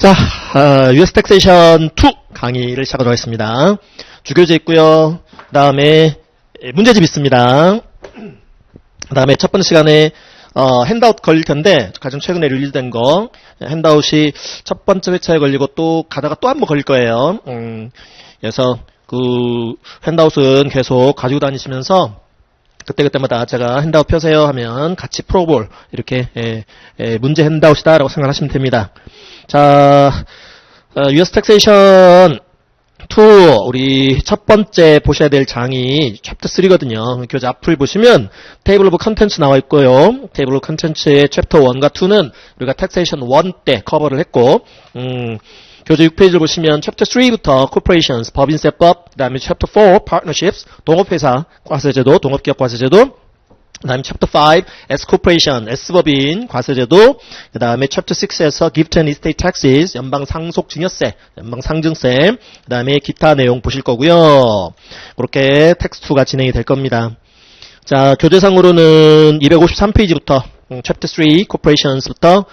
자, US 텍세이션 2 강의를 시작하도록 하겠습니다. 주교재 있고요. 그 다음에 문제집 있습니다. 그 다음에 첫 번째 시간에 핸드아웃 걸릴 텐데 가장 최근에 릴리즈된 거 핸드아웃이 첫 번째 회차에 걸리고 또 가다가 또 한 번 걸릴 거예요. 그래서 그 핸드아웃은 계속 가지고 다니시면서 그때그때마다 제가 핸드아웃 펴세요 하면 같이 풀어볼 이렇게 문제 핸드아웃이다 라고 생각하시면 됩니다. 자, US 텍세이션 2 우리 첫 번째 보셔야 될 장이 챕터 3거든요. 교재 앞을 보시면 테이블 오브 컨텐츠 나와 있고요. 테이블 오브 컨텐츠의 챕터 1과 2는 우리가 텍세이션 1 때 커버를 했고 교재 6페이지를 보시면 챕터 3부터 corporations, 법인세법, 그 다음에 챕터 4 partnerships, 동업회사, 과세제도, 동업기업 과세제도, 그 다음에 챕터 5 S corporation, S법인, 과세제도, 그 다음에 챕터 6에서 gift and estate taxes, 연방상속증여세, 연방상증세, 그 다음에 기타 내용 보실 거고요. 그렇게 텍스트2가 진행이 될 겁니다. 자, 교재상으로는 253페이지부터 챕터 3 corporations부터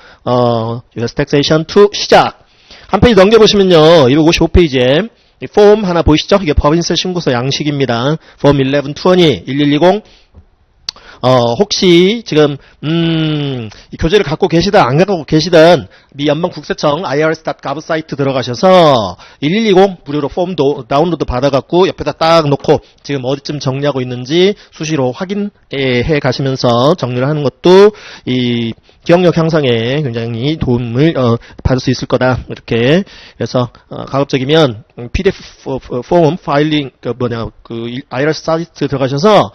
US taxation 2 시작. 한 페이지 넘겨보시면요. 255페이지에 폼 하나 보이시죠? 이게 법인세 신고서 양식입니다. 폼 1120, 1120. 혹시 지금 이 교재를 갖고 계시든 안 갖고 계시든 미 연방국세청 irs.gov 사이트 들어가셔서 1120 무료로 폼도 다운로드 받아갖고 옆에다 딱 놓고 지금 어디쯤 정리하고 있는지 수시로 확인해 가시면서 정리를 하는 것도 이 기억력 향상에 굉장히 도움을 받을 수 있을 거다. 이렇게 그래서 가급적이면 PDF 폼 파일링 irs 사이트 들어가셔서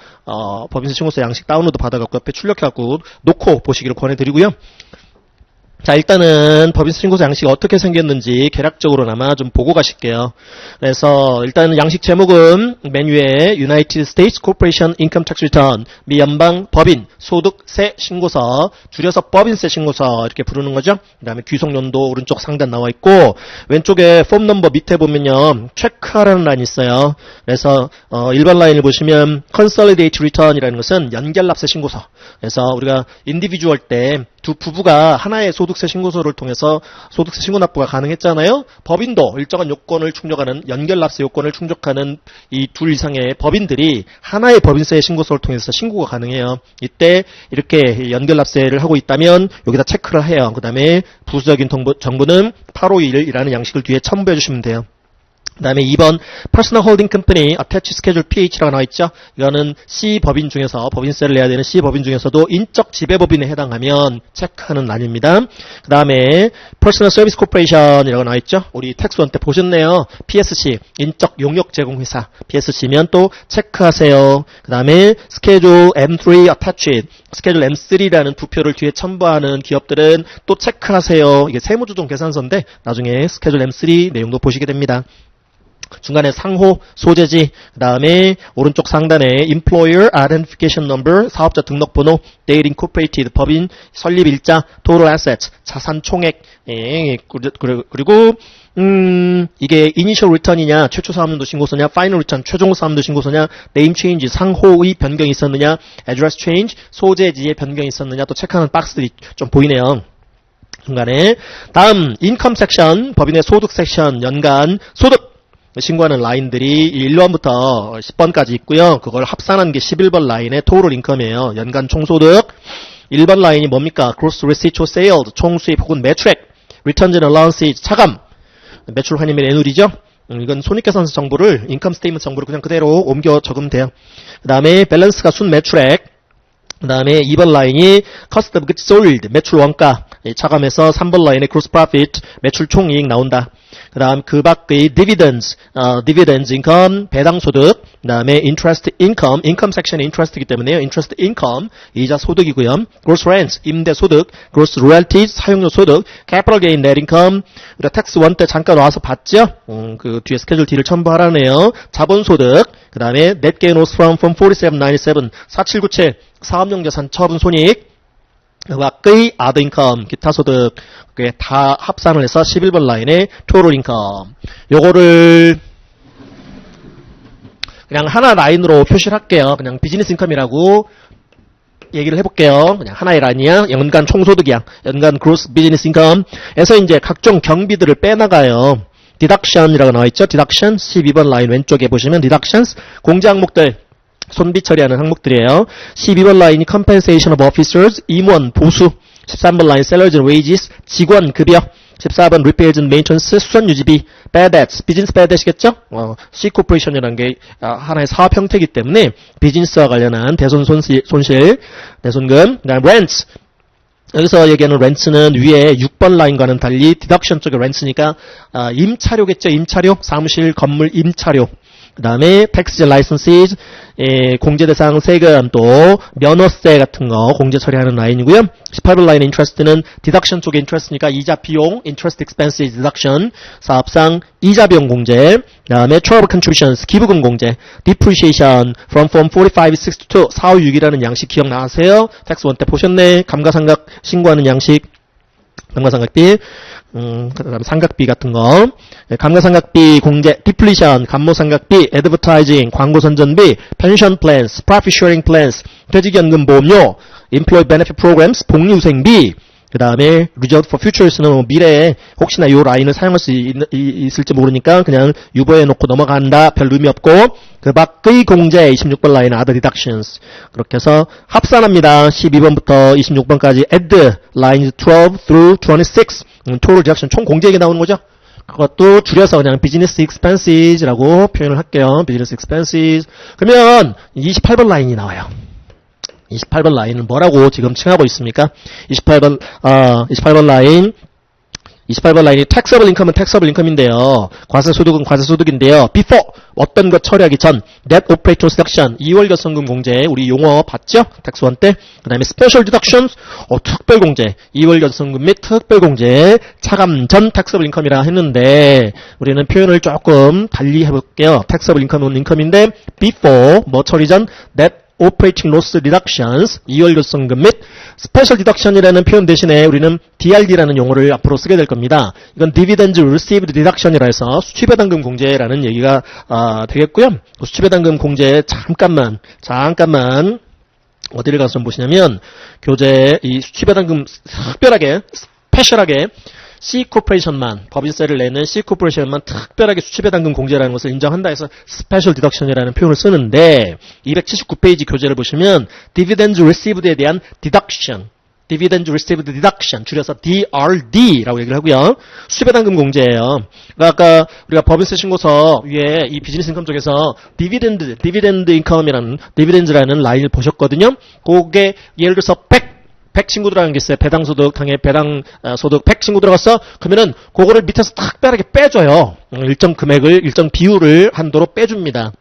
법인세 신고서 양식 다운로드 받아갖고 옆에 출력해갖고 놓고 보시기를 권해드리고요. 자, 일단은 법인세 신고서 양식이 어떻게 생겼는지 개략적으로나마 좀 보고 가실게요. 그래서 일단 양식 제목은 맨 위에 United States Corporation Income Tax Return, 미 연방 법인 소득세 신고서, 줄여서 법인세 신고서 이렇게 부르는 거죠. 그 다음에 귀속연도 오른쪽 상단 나와 있고 왼쪽에 폼 넘버 밑에 보면요 체크하라는 라인이 있어요. 그래서 일반 라인을 보시면 Consolidate Return이라는 것은 연결납세 신고서. 그래서 우리가 인디비주얼 때 두 부부가 하나의 소득세 신고서를 통해서 소득세 신고 납부가 가능했잖아요. 법인도 일정한 요건을 충족하는 연결납세 요건을 충족하는 이 둘 이상의 법인들이 하나의 법인세 신고서를 통해서 신고가 가능해요. 이때 이렇게 연결납세를 하고 있다면 여기다 체크를 해요. 그 다음에 부수적인 정보는 851이라는 양식을 뒤에 첨부해 주시면 돼요. 그 다음에 2번 Personal Holding Company Attached Schedule PH라고 나와 있죠. 이거는 C 법인 중에서 법인세를 내야 되는 C 법인 중에서도 인적 지배법인에 해당하면 체크하는 란입니다. 그 다음에 Personal Service Corporation이라고 나와 있죠. 우리 텍스1 때 보셨네요. PSC 인적 용역 제공 회사 PSC면 또 체크하세요. 그 다음에 Schedule M3 Attached Schedule M3라는 두 표를 뒤에 첨부하는 기업들은 또 체크하세요. 이게 세무조정 계산서인데 나중에 Schedule M3 내용도 보시게 됩니다. 중간에 상호, 소재지, 그 다음에 오른쪽 상단에 Employer Identification Number, 사업자 등록번호, Date Incorporated, 법인 설립일자, Total Assets, 자산 총액, 그리고 이게 Initial Return이냐, 최초 사업연도 신고서냐, Final Return, 최종 사업연도 신고서냐, Name Change, 상호의 변경이 있었느냐, Address Change, 소재지의 변경이 있었느냐, 또 체크하는 박스들이 좀 보이네요. 중간에 다음 Income Section, 법인의 소득 섹션, 연간 소득 신고하는 라인들이 1번부터 10번까지 있고요. 그걸 합산한 게 11번 라인의 토tal 인컴이에요. 연간 총소득. 1번 라인이 뭡니까? Gross Receipt or Sales, 총수입 혹은 매출액. Returns and Allowances, 차감. 매출 환입의 내누리죠. 이건 손익계산서 정보를 인컴 스테이트먼트 정보를 그냥 그대로 옮겨 적으면 돼요. 그 다음에 밸런스가 순 매출액. 그 다음에 2번 라인이 Cost of Goods Sold, 매출 원가. 차감해서 3번 라인에 Gross Profit, 매출 총이익 나온다. 그 다음 그 밖의 dividends, dividends income, 배당소득, 그 다음에 interest income, income 섹션이 interest이기 때문에요. interest income, 이자 소득이고요. gross rents, 임대소득, gross royalties, 사용료 소득, capital gain, net income, 우리가 tax 1 때 잠깐 와서 봤죠? 그 뒤에 스케줄 D를 첨부하라네요. 자본소득, 그 다음에 net gain loss from 4797, 4797, 사업용 자산 처분 손익, 밖의 other income, 기타 소득, 그게 다 합산을 해서 11번 라인에 total income. 요거를 그냥 하나 라인으로 표시를 할게요. 그냥 비즈니스 인컴이라고 얘기를 해볼게요. 그냥 하나의 라인이야. 연간 총소득이야. 연간 gross business income에서 이제 각종 경비들을 빼나가요. deduction이라고 나와있죠. deduction 12번 라인 왼쪽에 보시면 deductions 공제 항목들 손비 처리하는 항목들이에요. 12번 라인이 compensation of officers 임원 보수 13번 라인 salaries and wages 직원 급여 14번 repairs and maintenance 수선 유지비 bad debts 비즈니스 bad debt이겠죠? C corporation이라는 게 하나의 사업 형태이기 때문에 비즈니스와 관련한 손실 대손금 그다음 rents 여기서 얘기하는 렌츠는 위에 6번 라인과는 달리 디덕션 쪽의 렌츠니까 임차료겠죠. 임차료 사무실 건물 임차료 그 다음에 tax licenses 공제 대상 세금 또 면허세 같은 거 공제 처리하는 라인이고요. 18번 라인 interest는 디덕션 쪽의 interest니까 이자 비용 interest expenses deduction 사업상 이자 비용 공제 그 다음에 charitable contributions 기부금 공제 depreciation from form 4562 456이라는 양식 기억나세요? tax 1 때 보셨네. 감가상각 신고하는 양식 감가상각비 그다음 상각비 같은 거 감가상각비 공제 depletion 감모상각비 advertising 광고 선전비 pension plans profit sharing plans 퇴직연금 보험료 employee benefit programs 복리후생비 그 다음에 reserved for futures는 미래에 혹시나 이 라인을 사용할 수 있을지 모르니까 그냥 유보해 놓고 넘어간다. 별 의미 없고 그 밖의 공제 26번 라인 other deductions 그렇게 해서 합산합니다. 12번부터 26번까지 add lines 12 through 26 total deduction 총 공제액이 나오는 거죠. 그것도 줄여서 그냥 business expenses라고 표현을 할게요. business expenses 그러면 28번 라인이 나와요. 28번 라인은 뭐라고 지금 칭하고 있습니까? 28번 라인이 taxable income은 taxable income인데요. 과세소득은 과세소득인데요. before 어떤 것 처리하기 전 net operating deduction 2월 결손금 공제 우리 용어 봤죠? tax 1 때. 그 다음에 special deductions 특별 공제 2월 결손금 및 특별 공제 차감 전 taxable income이라 했는데 우리는 표현을 조금 달리 해볼게요. taxable income은 income인데 before 뭐 처리 전 net operating loss reductions 2월 결손금 및 special deduction이라는 표현 대신에 우리는 DRD라는 용어를 앞으로 쓰게 될 겁니다. 이건 dividends received deduction이라 해서 수취배당금 공제라는 얘기가 되겠고요. 수취배당금 공제 잠깐만 어디를 가서 좀 보시냐면 교재 이 수취배당금 특별하게 스페셜하게 C 코퍼레이션만 법인세를 내는 C 코퍼레이션만 특별하게 수취배당금 공제라는 것을 인정한다 해서 스페셜 디덕션이라는 표현을 쓰는데 279페이지 교재를 보시면 dividends received에 대한 deduction dividends received deduction 줄여서 DRD라고 얘기를 하고요. 수취배당금 공제예요. 그러니까 아까 우리가 법인세 신고서 위에 이 비즈니스 인컴 쪽에서 디비덴드 인컴이라는 디비덴드라는 라인을 보셨거든요. 그게 예를 들어서 100 친구 들어간 게 있어요. 배당소득, 당해 배당소득 100 친구 들어갔어? 그러면은 그거를 밑에서 특별하게 빼줘요. 일정 금액을, 일정 비율을 한도로 빼줍니다.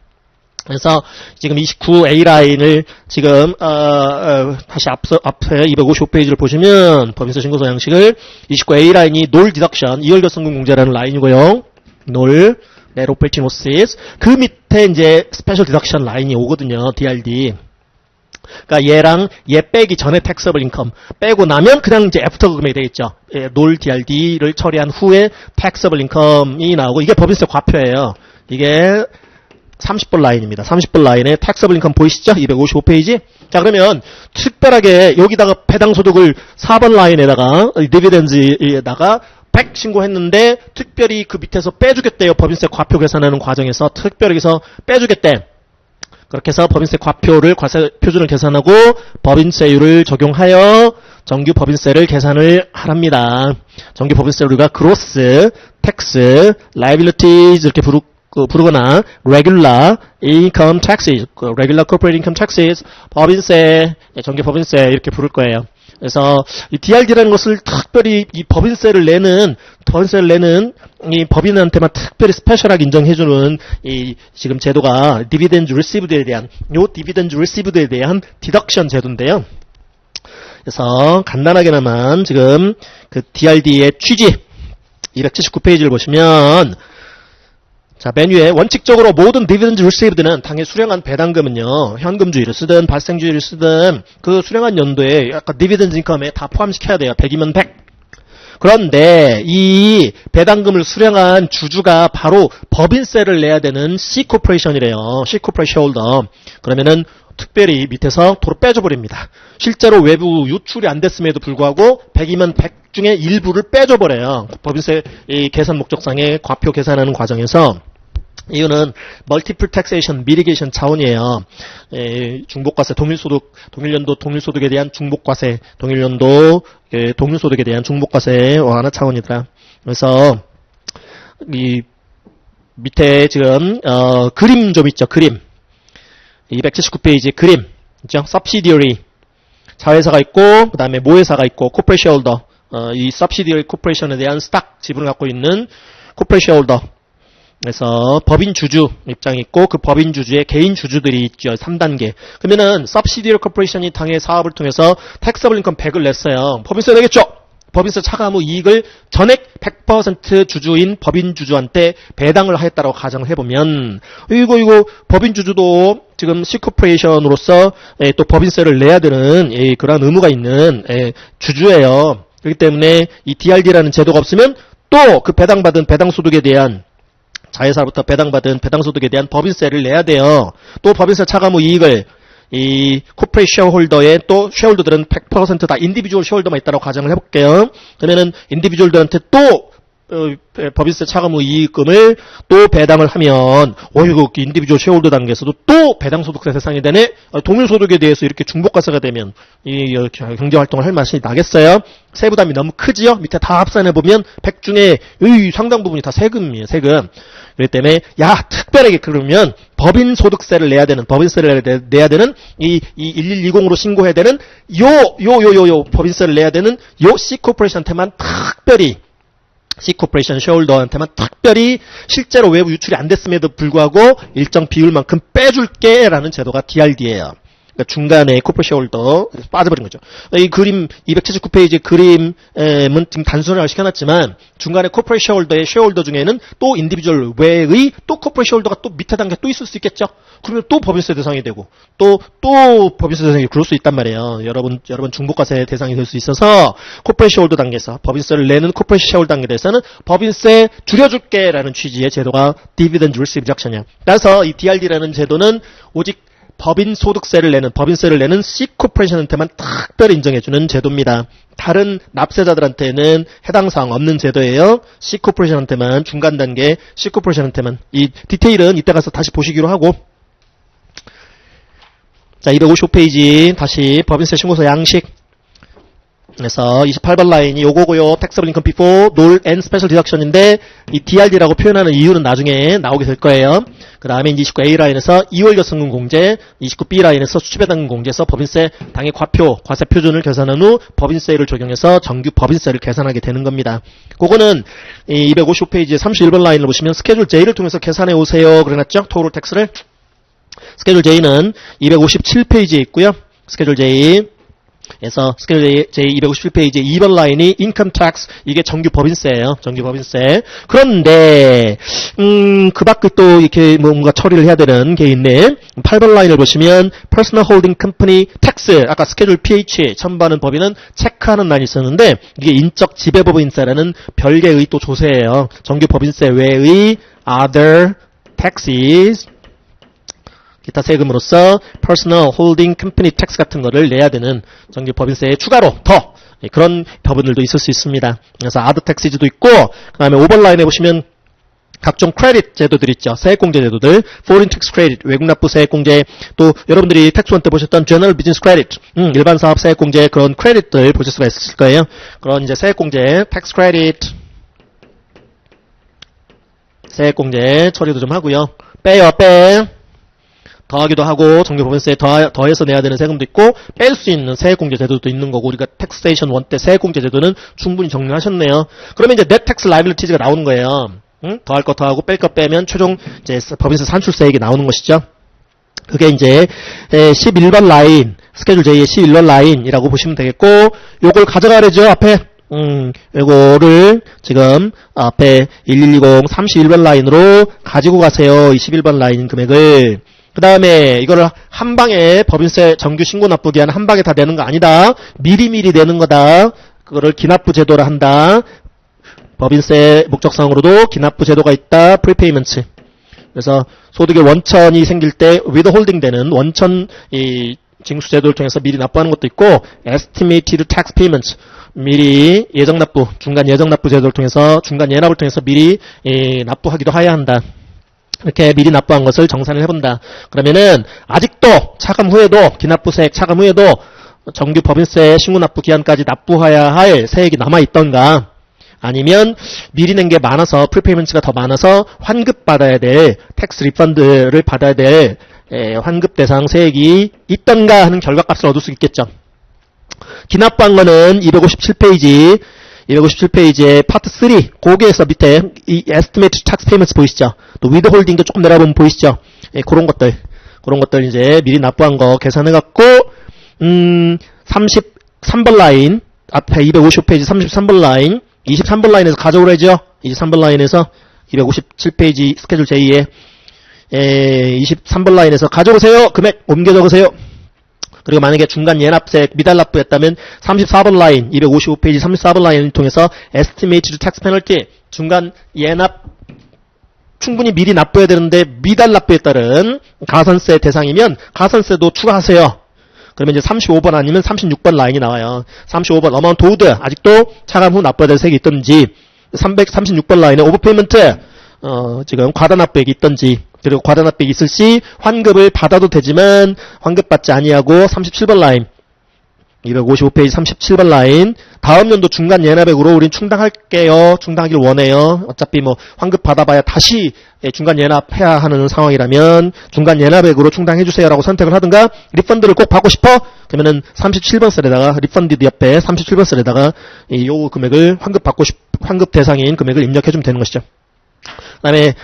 그래서 지금 29A 라인을 지금 다시 앞에 255페이지를 보시면 법인세 신고서 양식을 29A 라인이 놀 디덕션 2월 결손금 공제라는 라인이고요. 놀 net operating losses 그 밑에 이제 스페셜 디덕션 라인이 오거든요. DRD. 그러니까 얘랑 얘 빼기 전에 taxable income 빼고 나면 그냥 이제 애프터 금액이 되겠죠. 놀 DRD를 처리한 후에 taxable income이 나오고 이게 법인세 과표예요. 이게 30번 라인입니다. 30번 라인에 taxable income 보이시죠? 255페이지. 자 그러면 특별하게 여기다가 배당소득을 4번 라인에다가 디비덴즈에다가 100 신고했는데 특별히 그 밑에서 빼주겠대요. 법인세 과표 계산하는 과정에서 특별히 해서 빼주겠대. 그렇게 해서 법인세 과표를 과세 표준을 계산하고 법인세율을 적용하여 정규 법인세를 계산을 하랍니다. 정규 법인세를 우리가 gross, tax, liabilities 이렇게 부르거나 regular income taxes, regular corporate income taxes, 법인세, 정규 법인세 이렇게 부를 거예요. 그래서 이 DRD라는 것을 특별히 이 법인세를 내는 이 법인한테만 특별히 스페셜하게 인정해주는 이 지금 제도가 디비덴드 리시브드에 대한 디덕션 제도인데요. 그래서 간단하게나만 지금 그 DRD의 취지 279페이지를 보시면 자, 맨 위에 원칙적으로 모든 디비던드 리시브드는 당해 수령한 배당금은요. 현금주의를 쓰든 발생주의를 쓰든 그 수령한 연도에 약간 디비던드 인컴에 다 포함시켜야 돼요. 100이면 100. 그런데 이 배당금을 수령한 주주가 바로 법인세를 내야 되는 C 코퍼레이션이래요. C 코퍼레이션 홀더. 그러면은 특별히 밑에서 도로 빼줘버립니다. 실제로 외부 유출이 안 됐음에도 불구하고 100이면 100 중에 일부를 빼줘버려요. 법인세 이 계산 목적상의 과표 계산하는 과정에서. 이유는 멀티플 텍세이션 미리게이션 차원이에요. 중복과세, 동일연도 동일소득에 대한 중복과세, 동일연도 동일소득에 대한 중복과세 완화 차원이더라. 그래서 이 밑에 지금 그림 좀 있죠. 그림 279페이지 그림 있죠. subsidiary 자회사가 있고 그 다음에 모회사가 있고 corporate shareholder 이 subsidiary corporation에 대한 스탁 지분을 갖고 있는 corporate shareholder. 그래서 법인 주주 입장이 있고 그 법인 주주의 개인 주주들이 있죠. 3단계. 그러면은 subsidiary corporation이 당해 사업을 통해서 taxable income 100을 냈어요. 법인세 내겠죠. 법인세 차감 후 이익을 전액 100% 주주인 법인 주주한테 배당을 하였다고 가정을 해보면 이거 법인 주주도 지금 C코퍼레이션으로서 또 법인세를 내야 되는 그러한 의무가 있는 주주예요. 그렇기 때문에 이 DRD라는 제도가 없으면 또 그 배당받은 배당소득에 대한 자회사로부터 배당받은 배당소득에 대한 법인세를 내야 돼요. 또 법인세 차감 후 이익을 이 코퍼레이트 쉐어홀더의 또 쉐어홀더들은 100% 다 인디비주얼 쉐어홀더만 있다고 가정을 해볼게요. 그러면은 인디비주얼들한테 또 법인세 차감 후 이익금을 또 배당을 하면 이거 인디비주얼 쉐어홀더 단계에서도 또 배당소득세 대상이 되네. 동일소득에 대해서 이렇게 중복과세가 되면 이 경제활동을 할 맛이 나겠어요. 세부담이 너무 크지요. 밑에 다 합산해보면 100 중에 상당 부분이 다 세금이에요. 세금. 그렇기 때문에 특별하게 그러면 법인소득세를 내야 되는 법인세를 내야 되는 이 1120으로 신고해야 되는 요 법인세를 내야 되는 요 C코퍼레이션한테만 특별히 C코퍼레이션 쉐어홀더한테만 특별히 실제로 외부 유출이 안 됐음에도 불구하고 일정 비율만큼 빼줄게 라는 제도가 DRD예요. 그러니까 중간에 코퍼레이트 쉐어홀더 빠져버린 거죠. 이 그림 279페이지 그림은 지금 단순화를 시켜놨지만 중간에 코퍼레이트 쉐어홀더의 쉐어홀더 중에는 또 인디비주얼 외의 또 코퍼레이트 쉐어홀더가 또 밑에 단계 또 있을 수 있겠죠. 그러면 또 법인세 대상이 되고 또 법인세 대상이 그럴 수 있단 말이에요. 여러분 중복과세 대상이 될 수 있어서 코퍼레이트 쉐어홀더 단계에서 법인세를 내는 코퍼레이트 쉐어홀더 단계에 대해서는 법인세 줄여줄게라는 취지의 제도가 디비던드 리시브 디덕션이야. 따라서 이 DRD라는 제도는 오직 법인소득세를 내는 법인세를 내는 C코퍼레이션한테만 특별히 인정해주는 제도입니다. 다른 납세자들한테는 해당 사항 없는 제도예요. C코퍼레이션한테만 중간 단계 C코퍼레이션한테만 이 디테일은 이때 가서 다시 보시기로 하고 자 255페이지 다시 법인세 신고서 양식 그래서 28번 라인이 요거고요. taxable income before, null and special deduction인데 이 DRD라고 표현하는 이유는 나중에 나오게 될 거예요. 그 다음에 29A 라인에서 2월 결승금 공제, 29B 라인에서 수취배당 공제에서 법인세 당해 과표, 과세 표준을 계산한 후 법인세를 적용해서 정규 법인세를 계산하게 되는 겁니다. 그거는 이 255페이지 31번 라인을 보시면 스케줄 J를 통해서 계산해 오세요. 그래놨죠? 토tal 텍스를. 스케줄 J는 257페이지에 있고요. 스케줄 J. 그래서 스케줄 J 257페이지 2번 라인이 인컴 텍스 이게 정규 법인세예요. 정규 법인세. 그런데 그 밖을 또 이렇게 뭔가 처리를 해야 되는 게 있네. 8번 라인을 보시면 Personal Holding Company Tax 아까 스케줄 PH 첨부하는 법인은 체크하는 라인이 있었는데 이게 인적 지배법인세라는 별개의 또 조세예요. 정규 법인세 외의 Other Taxes 기타 세금으로서 Personal Holding Company Tax 같은 거를 내야 되는 정규 법인세에 추가로 더 그런 법인들도 있을 수 있습니다. 그래서 Other Taxes도 있고 그 다음에 5번 라인에 보시면 각종 크레딧 제도들 있죠. 세액공제 제도들, Foreign Tax Credit, 외국납부 세액공제, 또 여러분들이 텍스 1 때 보셨던 General Business Credit, 일반 사업 세액공제 그런 크레딧들 보실 수가 있을 거예요. 그런 이제 세액공제, Tax Credit, 세액공제 처리도 좀 하고요. 빼요, 빼. 더하기도 하고 정규 법인세에 더해서 내야 되는 세금도 있고 뺄 수 있는 세액공제 제도도 있는 거고 우리가 텍스테이션 1 때 세액공제 제도는 충분히 정리하셨네요. 그러면 이제 net tax liabilities가 나오는 거예요. 더할 거 더하고 뺄 거 빼면 최종 이제 법인세 산출세액이 나오는 것이죠. 그게 이제 11번 라인 스케줄 J의 11번 라인이라고 보시면 되겠고 요걸 가져가야죠 앞에. 요거를 지금 앞에 1120 31번 라인으로 가지고 가세요. 21번 라인 금액을. 그 다음에 이거를 한 방에 법인세 정규 신고 납부 기한 한 방에 다 내는 거 아니다. 미리미리 내는 거다. 그거를 기납부 제도라 한다. 법인세 목적상으로도 기납부 제도가 있다. 프리페이먼트. 그래서 소득의 원천이 생길 때 withholding 되는 원천 이 징수 제도를 통해서 미리 납부하는 것도 있고 estimated tax payments 미리 예정 납부, 중간 예정 납부 제도를 통해서 중간 예납을 통해서 미리 납부하기도 해야 한다. 이렇게 미리 납부한 것을 정산을 해본다. 그러면은 아직도 차감 후에도 기납부세액 차감 후에도 정규 법인세 신고 납부 기한까지 납부해야 할 세액이 남아 있던가 아니면 미리 낸 게 많아서 프리페이먼트가 더 많아서 환급 받아야 될 텍스 리펀드를 받아야 될 환급 대상 세액이 있던가 하는 결과값을 얻을 수 있겠죠. 기납부한 거는 257페이지에 파트 3 거기에서 밑에 이 estimate tax payments 보이시죠? 또 withholding도 조금 내려보면 보이시죠? 그런 것들 이제 미리 납부한 거 계산해갖고 33번 라인 앞에 255페이지 33번 라인 23번 라인에서 가져오라죠. 23번 라인에서 257페이지 스케줄 J에 23번 라인에서 가져오세요. 금액 옮겨 적으세요. 그리고 만약에 중간 예납세액 미달 납부했다면 34번 라인 255페이지 34번 라인을 통해서 estimated tax penalty 중간 예납 충분히 미리 납부해야 되는데 미달 납부에 따른 가산세 대상이면 가산세도 추가하세요. 그러면 이제 35번 아니면 36번 라인이 나와요. 35번 amount owed 아직도 차감 후 납부해야 될 세액이 있던지 336번 라인에 overpayment 지금 과다납부액이 있던지 그리고 과다납부액이 있을 시 환급을 받아도 되지만 환급받지 아니하고 37번 라인 255페이지 37번 라인 다음 연도 중간 예납액으로 우린 충당할게요. 충당하길 원해요. 어차피 뭐 환급 받아봐야 다시 중간 예납해야 하는 상황이라면 중간 예납액으로 충당해주세요라고 선택을 하든가 리펀드를 꼭 받고 싶어? 그러면은 37번 셀에다가 리펀디드 옆에 37번 셀에다가 요 금액을 환급 대상인 금액을 입력해주면 되는 것이죠. 그 다음에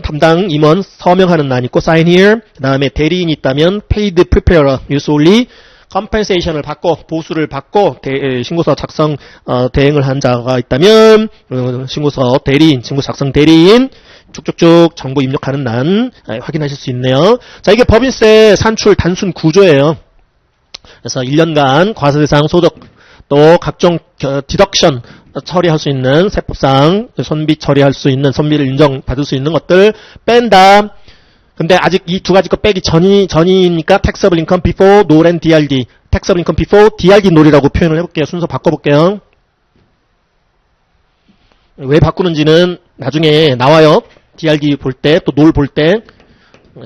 담당 임원 서명하는 란 있고 sign here 그 다음에 대리인이 있다면 paid preparer usually compensation을 받고 보수를 받고 신고서 작성 대행을 한 자가 있다면 신고서 대리인 신고 작성 대리인 쭉쭉쭉 정보 입력하는 란 확인하실 수 있네요. 자 이게 법인세 산출 단순 구조예요. 그래서 1년간 과세대상 소득 또 각종 디덕션 처리할 수 있는 세법상 손비 처리할 수 있는 손비를 인정받을 수 있는 것들 뺀다. 근데 아직 이 두 가지 거 빼기 전이니까 taxable income before NOL and DRD taxable income before DRD NOL이라고 표현을 해볼게요. 순서 바꿔볼게요. 왜 바꾸는지는 나중에 나와요. DRD 볼 때 또 NOL 볼 때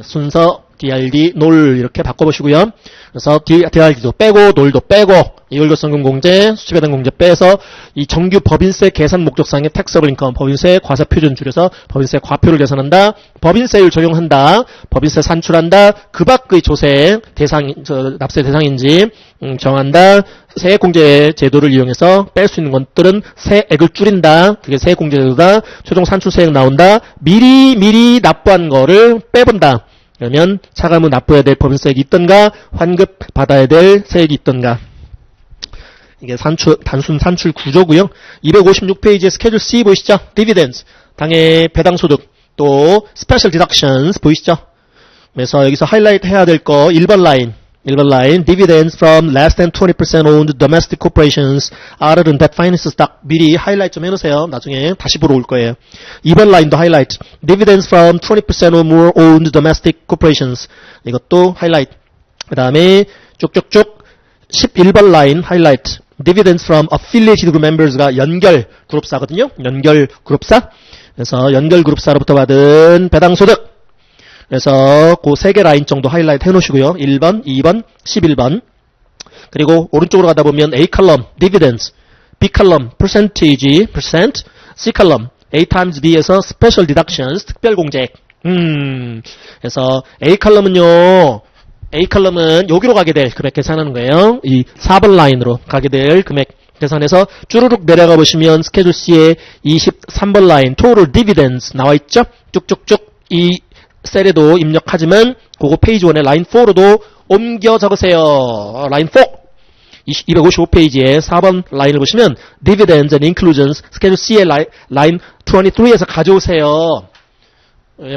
순서 DRD, NOL 이렇게 바꿔보시고요. 그래서 DRD도 빼고 NOL도 빼고 이월결성금 공제, 수치배당 공제 빼서 이 정규 법인세 계산 목적상의 taxable income, 법인세 과세 표준 줄여서 법인세 과표를 계산한다. 법인세율 적용한다. 법인세 산출한다. 그 밖의 조세 대상, 납세 대상인지 정한다. 세액공제 제도를 이용해서 뺄 수 있는 것들은 세액을 줄인다. 그게 세액공제 제도다. 최종 산출세액 나온다. 미리 납부한 거를 빼본다. 그러면 차감 후 납부해야 될 법인세액이 있던가 환급 받아야 될 세액이 있던가 이게 단순 산출 구조고요. 256페이지에 스케줄 C 보이시죠? Dividends 당해 배당소득 또 Special Deductions 보이시죠? 그래서 여기서 하이라이트 해야 될 거 1번 라인 Dividends from less than 20% owned domestic corporations other than that finance stock 미리 하이라이트 좀 해놓으세요. 나중에 다시 보러 올 거예요. 2번 라인도 하이라이트 Dividends from 20% or more owned domestic corporations 이것도 하이라이트 그 다음에 쭉쭉쭉 11번 라인 하이라이트 Dividends from affiliated group members가 연결 그룹사거든요. 연결 그룹사 그래서 연결 그룹사로부터 받은 배당소득 그래서 그 3개 라인 정도 하이라이트 해놓으시고요. 1번, 2번, 11번 그리고 오른쪽으로 가다 보면 A 컬럼 Dividends, B 컬럼 Percentage, Percent, C 컬럼 A times B에서 Special Deductions, 특별공제액 그래서 A 컬럼은 여기로 가게 될 금액 계산하는 거예요. 이 4번 라인으로 가게 될 금액 계산해서 쭈루룩 내려가 보시면 스케줄 C에 23번 라인 Total Dividends 나와있죠? 쭉쭉쭉 이 셀에도 입력하지만 그거 페이지 1에 라인 4로도 옮겨 적으세요. 라인 4 255페이지에 4번 라인을 보시면 Dividends and Inclusions 스케줄 C의 라인 23에서 가져오세요.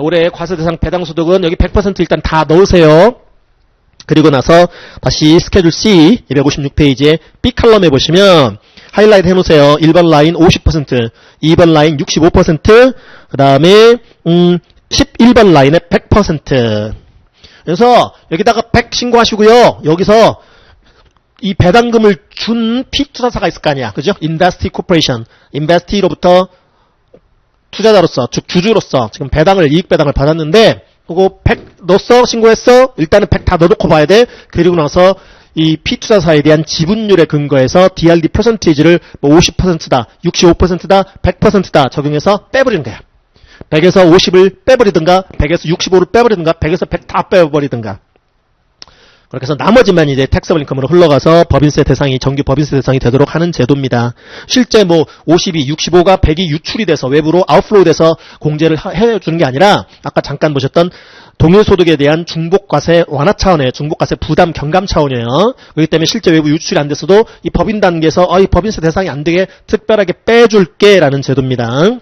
올해 과세대상 배당소득은 여기 100% 일단 다 넣으세요. 그리고 나서 다시 스케줄 C 256페이지에 B 칼럼에 보시면 하이라이트 해놓으세요. 1번 라인 50%, 2번 라인 65%, 그 다음에 11번 라인에 100%. 그래서 여기다가 100 신고하시고요. 여기서 이 배당금을 준 P투자사가 있을 거 아니야. 그죠? 인베스티 코퍼레이션. 인베스티로부터 투자자로서, 즉 주주로서 지금 이익 배당을 받았는데 그거 100 넣었어? 신고했어? 일단은 100 다 넣어놓고 봐야 돼. 그리고 나서 이 P투자사에 대한 지분율에 근거해서 DRD 퍼센테이지를 뭐 50%다, 65%다, 100%다 적용해서 빼버리는 거야. 100에서 50을 빼버리든가, 100에서 65를 빼버리든가, 100에서 100 다 빼버리든가. 그렇게 해서 나머지만 이제 텍서블 인컴으로 흘러가서 법인세 대상이, 정규 법인세 대상이 되도록 하는 제도입니다. 실제 뭐 52, 65가 100이 유출이 돼서 외부로 아웃플로우 돼서 공제를 해주는 게 아니라 아까 잠깐 보셨던 동일소득에 대한 중복과세 완화 차원이에요. 중복과세 부담 경감 차원이에요. 그렇기 때문에 실제 외부 유출이 안 됐어도 이 법인 단계에서 이 법인세 대상이 안 되게 특별하게 빼줄게 라는 제도입니다.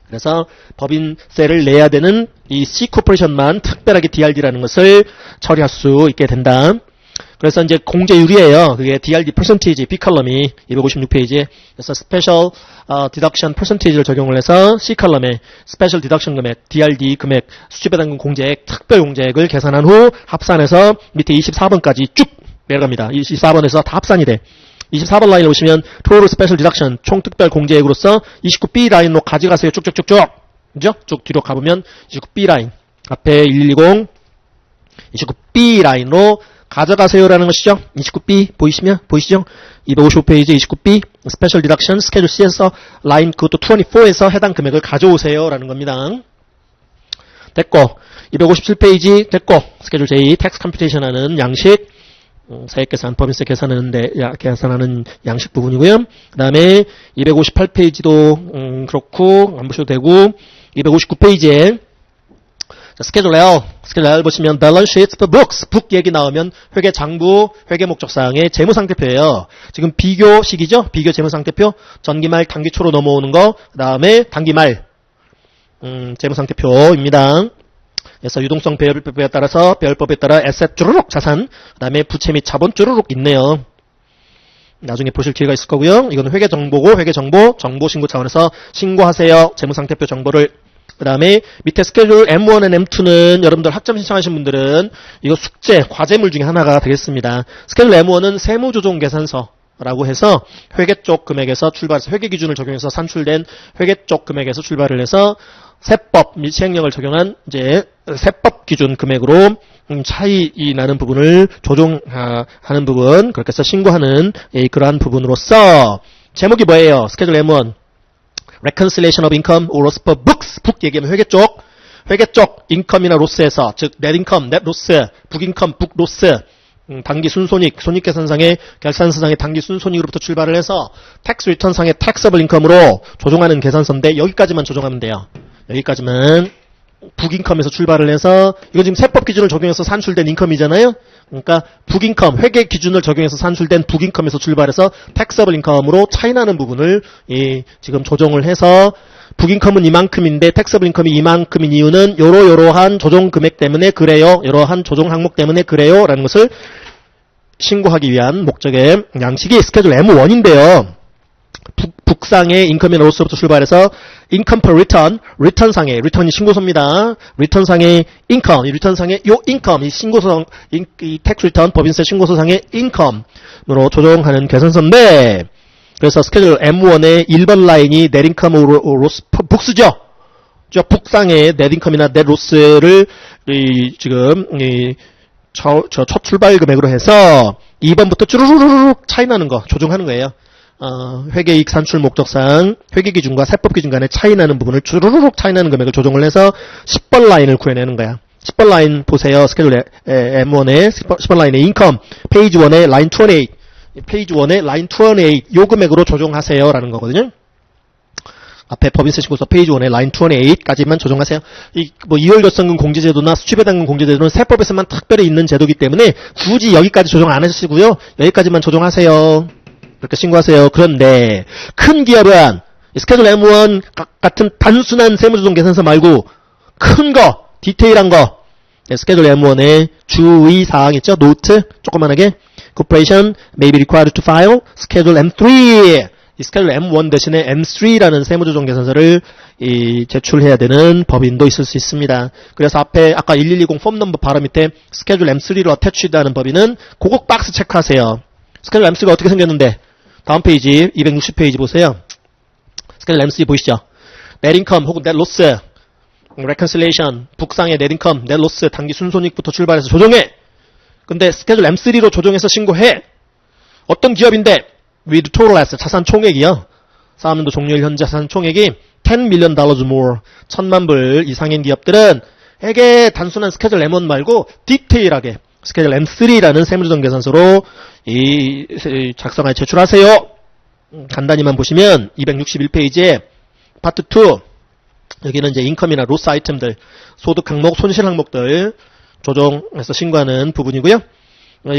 그래서 법인세를 내야 되는 이 C코퍼레이션만 특별하게 DRD라는 것을 처리할 수 있게 된다. 그래서 이제 공제율이에요. 그게 DRD 퍼센티지 B컬럼이 256페이지에 그래서 스페셜 디덕션 퍼센티지를 적용을 해서 C컬럼에 스페셜 디덕션 금액, DRD 금액, 수지배당금 공제액, 특별 공제액을 계산한 후 합산해서 밑에 24번까지 쭉 내려갑니다. 24번에서 다 합산이 돼. 24번 라인을 보시면 Total Special Deduction 총특별 공제액으로서 29B 라인으로 가져가세요. 쭉쭉쭉쭉. 그죠? 쭉 뒤로 가보면 29B 라인 앞에 1120 29B 라인으로 가져가세요라는 것이죠. 29B 보이시죠? 255페이지 29B Special Deduction 스케줄 C에서 라인 그것도 24에서 해당 금액을 가져오세요라는 겁니다. 됐고 257페이지 됐고 스케줄 J 텍스 컴퓨테이션 하는 양식 세액계산, 법인세 계산하는 양식 부분이고요. 그 다음에 258페이지도 그렇고 안 보셔도 되고 259페이지에 스케줄 L 보시면 Balance Sheets for Books, 북 얘기 나오면 회계장부, 회계목적사항의 재무상태표예요. 지금 비교식이죠. 비교 재무상태표, 전기말, 단기초로 넘어오는 거, 그 다음에 단기말 재무상태표입니다. 그래서 유동성 배열법에 따라서 배열법에 따라 에셋 쭈루룩 자산, 그 다음에 부채 및 자본 쭈루룩 있네요. 나중에 보실 기회가 있을 거고요. 이거는 회계정보고 회계정보 정보신고 차원에서 신고하세요. 재무상태표 정보를. 그 다음에 밑에 스케줄 M1 and M2는 여러분들 학점 신청하신 분들은 이거 숙제, 과제물 중에 하나가 되겠습니다. 스케줄 M1은 세무조정계산서라고 해서 회계 쪽 금액에서 출발해서 회계 기준을 적용해서 산출된 회계 쪽 금액에서 출발을 해서 세법 및 시행령을 적용한 이제 세법 기준 금액으로 차이 나는 부분을 조정하는 부분, 그렇게 해서 신고하는 그러한 부분으로서 제목이 뭐예요? 스케줄 M1 Reconciliation of Income or Loss per Books. 북 얘기하면 회계 쪽 인컴이나 로스에서 즉 넷인컴, 넷로스, 북인컴, 북로스, 단기 순손익, 손익계산상의 결산서상의 단기 순손익으로부터 출발을 해서 텍스 리턴상의 텍서블 인컴으로 조정하는 계산서인데 여기까지만 조정하면 돼요. 여기까지만 북인컴에서 출발을 해서 이거 지금 세법 기준을 적용해서 산출된 인컴이잖아요. 그러니까 북인컴, 회계 기준을 적용해서 산출된 북인컴에서 출발해서 텍서블 인컴으로 차이나는 부분을 지금 조정을 해서 북인컴은 이만큼인데 텍서블 인컴이 이만큼인 이유는 요러한 조정 금액 때문에 그래요. 이러한 조정 항목 때문에 그래요. 라는 것을 신고하기 위한 목적의 양식이 스케줄 M1인데요. 북상의 인컴이나 로스부터 출발해서 인컴 per 리턴상의 리턴이 신고서입니다. 리턴상의 인컴, 이 리턴상의 요 인컴, 이 신고서, 이 텍스 리턴 법인세 신고서상의 인컴으로 조정하는 계산서인데, 그래서 스케줄 M1의 1번 라인이 net income 로스 북수죠. 북상의 net income이나 net loss를 지금 첫 출발 금액으로 해서 2번부터 쭈루루룩 차이 나는 거 조정하는 거예요. 회계이익 산출 목적상 회계기준과 세법기준 간의 차이나는 부분을 주르륵 차이나는 금액을 조정을 해서 10번 라인을 구해내는 거야. 10번 라인 보세요. 스케줄 M1의 10번 라인의 인컴 페이지 1의 라인 28 페이지 1의 라인 28 요 금액으로 조정하세요 라는 거거든요. 앞에 법인세 신고서 페이지 1의 라인 28까지만 조정하세요. 뭐 이월결산금 공제제도나 수취배당금 공제제도는 세법에서만 특별히 있는 제도이기 때문에 굳이 여기까지 조정 안 하시고요. 여기까지만 조정하세요. 그렇게 신고하세요. 그런데 큰 기업은 스케줄 M1 같은 단순한 세무조정 계산서 말고 큰 거, 디테일한 거 스케줄 M1의 주의사항 있죠? 노트 조그만하게 Corporation may be required to file Schedule M3 이 스케줄 M1 대신에 M3라는 세무조정 계산서를 제출해야 되는 법인도 있을 수 있습니다. 그래서 앞에 아까 1120 폼 넘버 바로 밑에 스케줄 M3로 어태치드하는 법인은 그거 박스 체크하세요. 스케줄 M3가 어떻게 생겼는데 다음 페이지 260페이지 보세요. 스케줄 M3 보이시죠? net income 혹은 net loss, reconciliation, 북상의 net income, net loss, 당기 순손익부터 출발해서 조정해. 근데 스케줄 M3로 조정해서 신고해. 어떤 기업인데 with total asset, 자산 총액이요. 사업년도 종료일 현재 자산 총액이 $10 million more, 1,000만 불 이상인 기업들은 에게 단순한 스케줄 M1 말고 디테일하게 스케줄 M3라는 세무조정 계산서로 작성하여 제출하세요. 간단히만 보시면 261페이지에 파트 2, 여기는 이제 인컴이나 로스 아이템들, 소득 항목, 손실 항목들 조정해서 신고하는 부분이고요.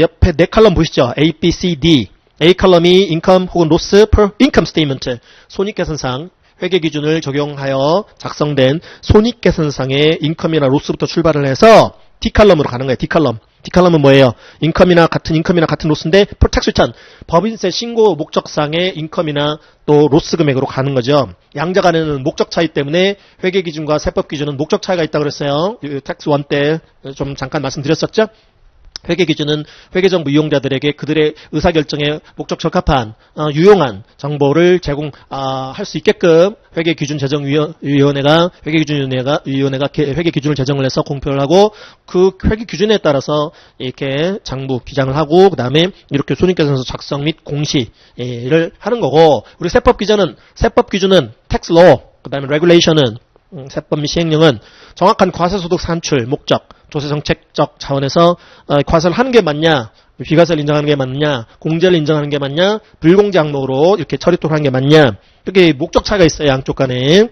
옆에 네 칼럼 보시죠. A, B, C, D. A 칼럼이 인컴 혹은 로스 per income statement, 손익계산상 회계 기준을 적용하여 작성된 손익계산상의 인컴이나 로스부터 출발을 해서 D 칼럼으로 가는 거예요. D 칼럼. D 칼럼은 뭐예요? 인컴이나 같은 로스인데 프로텍스 리턴, 법인세 신고 목적상의 인컴이나 또 로스 금액으로 가는 거죠. 양자 간에는 목적 차이 때문에 회계 기준과 세법 기준은 목적 차이가 있다고 그랬어요. 텍스 1 때 좀 잠깐 말씀드렸었죠. 회계 기준은 회계정보 이용자들에게 그들의 의사결정에 목적 적합한 유용한 정보를 제공할 수 있게끔 회계기준제정위원회가 회계기준을 제정을 해서 공표를 하고 그 회계 기준에 따라서 이렇게 장부 기장을 하고 그 다음에 이렇게 손익계산서 작성 및 공시를 하는 거고, 우리 세법 기준은 tax law, 그 다음에 regulation은 세법 및 시행령은 정확한 과세소득 산출 목적, 조세정책적 차원에서 과세를 하는 게 맞냐, 비과세를 인정하는 게 맞냐, 공제를 인정하는 게 맞냐, 불공제 항목으로 이렇게 처리토록 하는 게 맞냐, 이렇게 목적 차이가 있어요. 양쪽 간에.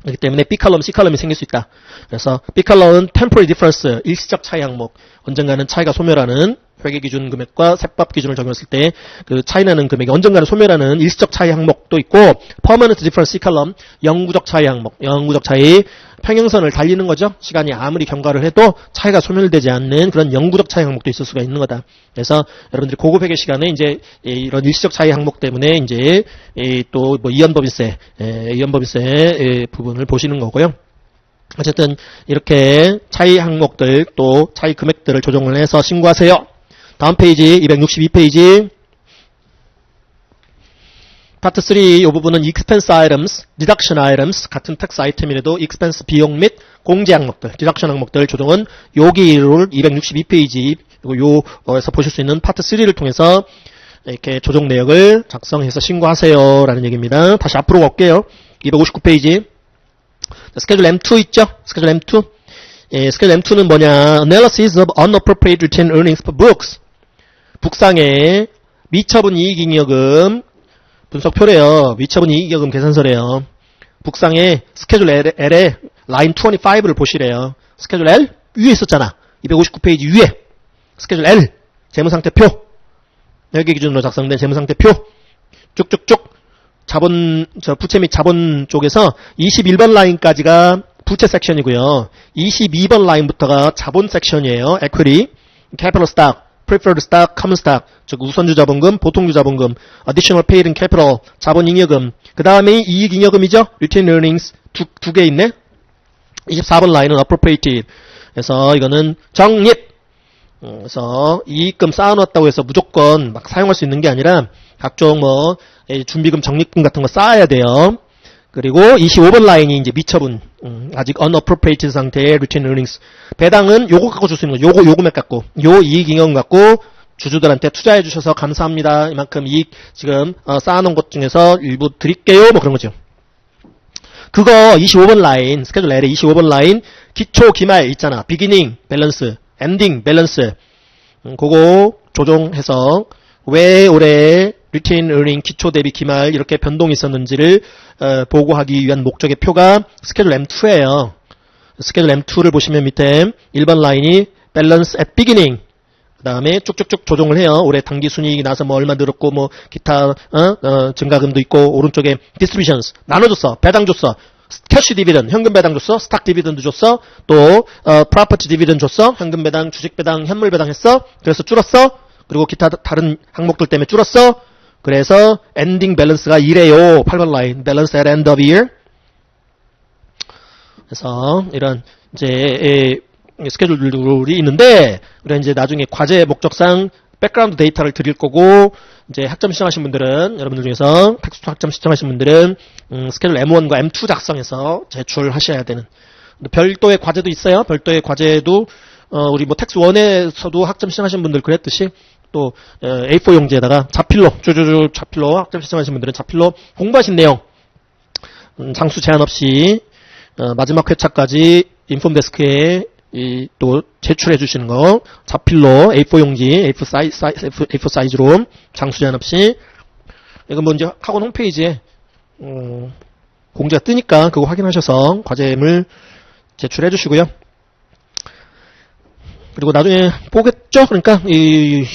그렇기 때문에 B칼럼, C칼럼이 생길 수 있다. 그래서 B칼럼은 temporary difference, 일시적 차이 항목, 언젠가는 차이가 소멸하는 회계기준 금액과 세법 기준을 적용했을 때 그 차이나는 금액이 언젠가는 소멸하는 일시적 차이 항목도 있고, permanent difference C칼럼, 영구적 차이 항목, 영구적 차이, 평행선을 달리는 거죠. 시간이 아무리 경과를 해도 차이가 소멸되지 않는 그런 영구적 차이 항목도 있을 수가 있는 거다. 그래서 여러분들이 고급 회계 시간에 이제 이런 일시적 차이 항목 때문에 이제 또 뭐 이연법인세 부분을 보시는 거고요. 어쨌든 이렇게 차이 항목들 또 차이 금액들을 조정을 해서 신고하세요. 다음 페이지 262페이지 파트 3 이 부분은 expense items, deduction items, 같은 텍스 아이템이라도 expense 비용 및 공제 항목들, deduction 항목들 조정은 여기를 262페이지 요에서 보실 수 있는 파트 3를 통해서 이렇게 조정 내역을 작성해서 신고하세요 라는 얘기입니다. 다시 앞으로 갈게요. 259페이지 스케줄 M2 있죠? 스케줄 M2. 스케줄 M2는 뭐냐? Analysis of unappropriated retained earnings per books. 북상의 미처분 이익잉여금 분석표래요. 미처분 이익잉여금 계산서래요. 북상의 스케줄 L에 라인 25를 보시래요. 스케줄 L 위에 있었잖아. 259페이지 위에 스케줄 L 재무상태표, 회계 기준으로 작성된 재무상태표 쭉쭉쭉 부채 및 자본 쪽에서 21번 라인까지가 부채 섹션이고요. 22번 라인부터가 자본 섹션이에요. equity, capital stock, preferred stock, common stock, 즉 우선주 자본금, 보통주 자본금, additional paid in capital, 자본 잉여금, 그 다음에 이익 잉여금이죠. retained earnings 두 개 있네. 24번 라인은 appropriated. 그래서 이거는 적립. 그래서 이익금 쌓아놨다고 해서 무조건 막 사용할 수 있는 게 아니라 각종 뭐 준비금, 적립금 같은 거 쌓아야 돼요. 그리고 25번 라인이 이제 미처분, 아직 unappropriated 상태의 retained earnings. 배당은 요거 갖고 줄 수 있는 거, 요 금액 갖고, 요 이익 잉여금 갖고 주주들한테 투자해 주셔서 감사합니다. 이만큼 이익 지금 쌓아놓은 것 중에서 일부 드릴게요. 뭐 그런 거죠. 그거 25번 라인, 스케줄 L의 25번 라인, 기초 기말 있잖아. beginning 밸런스, ending 밸런스. 그거 조정해서 왜 올해 retained earning 기초 대비 기말 이렇게 변동이 있었는지를 보고하기 위한 목적의 표가 스케줄 M2예요. 스케줄 M2를 보시면 밑에 1번 라인이 balance at beginning, 그 다음에 쭉쭉쭉 조정을 해요. 올해 당기 순이익이 나서 뭐 얼마 늘었고 뭐 기타 증가금도 있고, 오른쪽에 distributions 나눠줬어, 배당 줬어, 캐시 디비던 현금 배당 줬어, 스탁 디비던도 줬어, 또 프로퍼티 디비던 줬어, 현금 배당, 주식 배당, 현물 배당 했어. 그래서 줄었어. 그리고 기타 다른 항목들 때문에 줄었어. 그래서 엔딩 밸런스가 이래요. 8번 라인. balance at end of year. 그래서 이런 이제 스케줄들이 있는데 우리가 이제 나중에 과제 목적상 백그라운드 데이터를 드릴 거고 이제 학점 신청하신 분들은 여러분들 중에서 텍스트 학점 신청하신 분들은 스케줄 M1과 M2 작성해서 제출하셔야 되는 별도의 과제도 있어요. 별도의 과제도 우리 뭐 텍스 1에서도 학점 신청하신 분들 그랬듯이 또 A4 용지에다가 자필로 쭈쭈쭈 자필로 학점 신청하신 분들은 자필로 공부하신 내용 장수 제한 없이 마지막 회차까지 인폼데스크에 또 제출해 주시는 거 자필로 A4 용지 A4 사이즈로 장수 제한 없이 이건 뭐 이제 학원 홈페이지에 공지가 뜨니까 그거 확인하셔서 과제물 제출해 주시고요. 그리고 나중에 보겠죠? 그러니까 이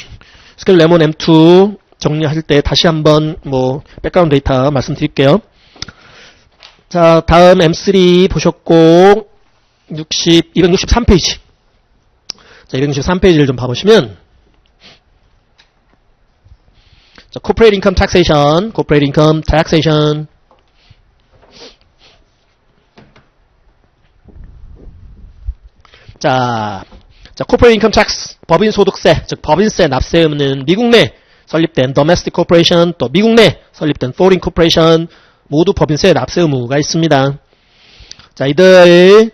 스케줄 M1, M2 정리하실 때 다시 한번 뭐 백그라운드 데이터 말씀드릴게요. 자, 다음 M3 보셨고 263페이지. 자, 263페이지를 좀 봐보시면 자, Corporate Income Taxation, Corporate Income Taxation. 자, Corporate Income Tax, 법인 소득세, 즉 법인세 납세 의무는 미국 내 설립된 Domestic Corporation, 또 미국 내 설립된 Foreign Corporation 모두 법인세 납세 의무가 있습니다. 자, 이들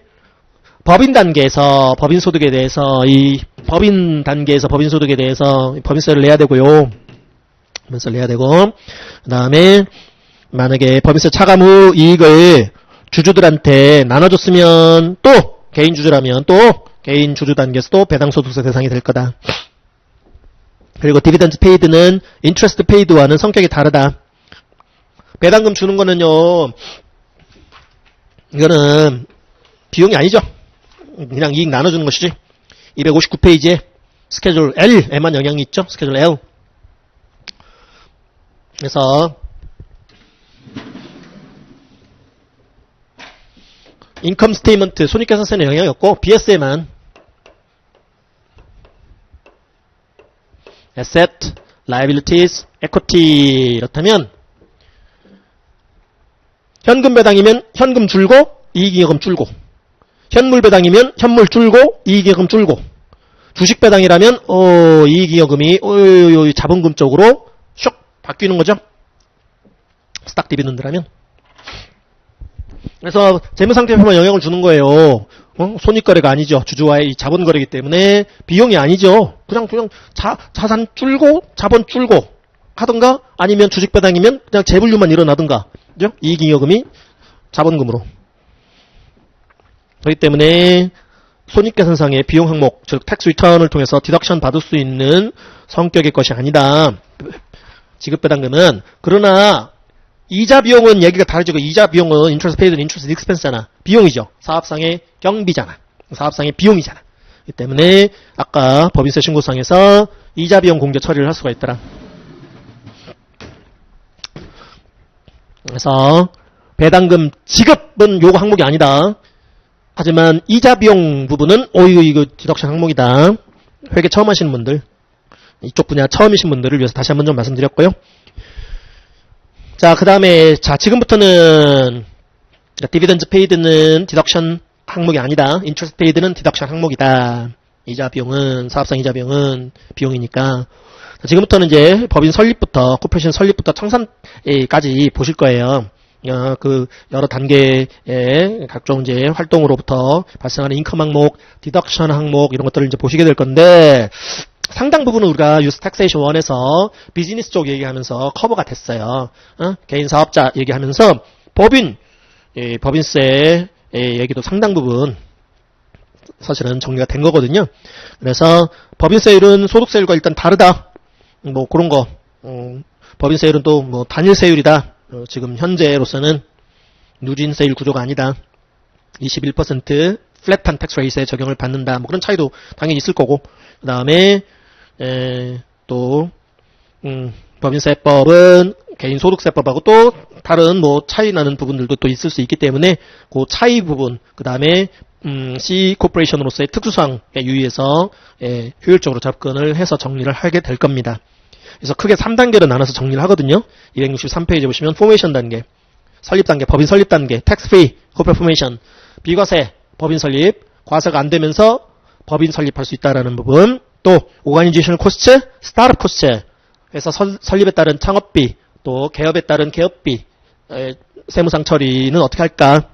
법인 단계에서 법인 소득에 대해서 이 법인 단계에서 법인 소득에 대해서 법인세를 내야 되고요. 법인세를 내야 되고 그다음에 만약에 법인세 차감 후 이익을 주주들한테 나눠줬으면 또 개인 주주라면 또 개인 주주 단계에서 또 배당 소득세 대상이 될 거다. 그리고 디비던드 페이드는 인트레스트 페이드와는 성격이 다르다. 배당금 주는 거는요. 이거는 비용이 아니죠. 그냥 이익 나눠주는 것이지. 259페이지에 스케줄 L에만 영향이 있죠. 스케줄 L. 그래서 인컴 스테이먼트 손익계산서에는 영향이 없고 BS에만 Asset, Liabilities, Equity 이렇다면 현금 배당이면 현금 줄고 이익잉여금 줄고 현물 배당이면 현물 줄고 이익잉여금 줄고 주식 배당이라면 이익잉여금이 자본금 쪽으로 슉 바뀌는 거죠. 스탁 디비던드라면. 그래서 재무상태표만 영향을 주는 거예요. 손익거래가 아니죠. 주주와의 자본거래이기 때문에 비용이 아니죠. 그냥 자산 줄고 자본 줄고 하든가 아니면 주식 배당이면 그냥 재분류만 일어나든가. 그죠? 이익잉여금이 자본금으로. 그렇기 때문에 손익계산상의 비용 항목, 즉 텍스 리턴을 통해서 디덕션 받을 수 있는 성격의 것이 아니다. 지급배당금은. 그러나 이자 비용은 얘기가 다르죠. 이자 비용은 인트레스트 페이드, 인트레스트 익스펜스잖아. 비용이죠. 사업상의 경비잖아. 사업상의 비용이잖아. 그렇기 때문에 아까 법인세 신고상에서 이자 비용 공제 처리를 할 수가 있더라. 그래서 배당금 지급은 요거 항목이 아니다. 하지만 이자 비용 부분은 이거 디덕션 항목이다. 회계 처음 하시는 분들, 이쪽 분야 처음이신 분들을 위해서 다시 한번 좀 말씀드렸고요. 자, 그 다음에 지금부터는 디비던드 페이드는 디덕션 항목이 아니다. 인트레스트 페이드는 디덕션 항목이다. 이자 비용은 사업상 이자 비용은 비용이니까. 자, 지금부터는 이제 법인 설립부터 코퍼레이션 설립부터 청산까지 보실 거예요. 그 여러 단계의 각종 이제 활동으로부터 발생하는 인컴 항목, 디덕션 항목 이런 것들을 이제 보시게 될 건데 상당 부분은 우리가 유스 텍세이션 1에서 비즈니스 쪽 얘기하면서 커버가 됐어요. 개인 사업자 얘기하면서 법인세 얘기도 상당 부분 사실은 정리가 된 거거든요. 그래서 법인세율은 소득세율과 일단 다르다. 뭐 그런 거. 법인세율은 또 뭐 단일세율이다. 지금 현재로서는 누진세율 구조가 아니다. 21% 플랫한 텍스 레이트에 적용을 받는다. 뭐 그런 차이도 당연히 있을 거고. 그 다음에 또 법인세법은 개인소득세법하고 또 다른 뭐 차이 나는 부분들도 또 있을 수 있기 때문에 그 차이 부분, 그 다음에 C 코퍼레이션으로서의 특수성에 유의해서 효율적으로 접근을 해서 정리를 하게 될 겁니다. 그래서 크게 3단계로 나눠서 정리를 하거든요. 263페이지 보시면 포메이션 단계, 설립 단계, 법인 설립 단계, 텍스 프리, 코퍼레이트 포메이션, 비과세, 법인 설립, 과세가 안 되면서 법인 설립할 수 있다라는 부분, 또 오가니제이션 코스트, 스타트업 코스트, 그래서 설립에 따른 창업비, 또 개업에 따른 개업비, 세무상 처리는 어떻게 할까?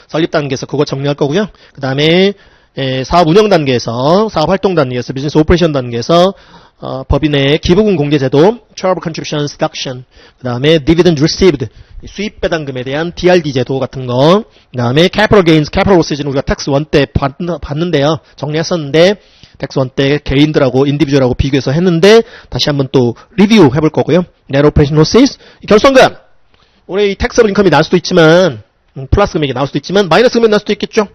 설립 단계에서 그거 정리할 거고요. 그 다음에 사업 운영 단계에서, 사업 활동 단계에서, 비즈니스 오퍼레이션 단계에서 법인의 기부금 공개 제도, charitable contributions deduction, 그 다음에 dividend received, 수입 배당금에 대한 DRD 제도 같은 거, 그 다음에 capital gains, capital losses는 우리가 텍스 1 때 봤는데요. 정리했었는데, 텍스 1 때 개인들하고 인디비주얼하고 비교해서 했는데, 다시 한번 또 리뷰 해볼 거고요. net operation losses, 결손금, 올해 이 텍스블 인컴이 나올 수도 있지만, 플러스 금액이 나올 수도 있지만, 마이너스 금액이 나올 수도 있겠죠.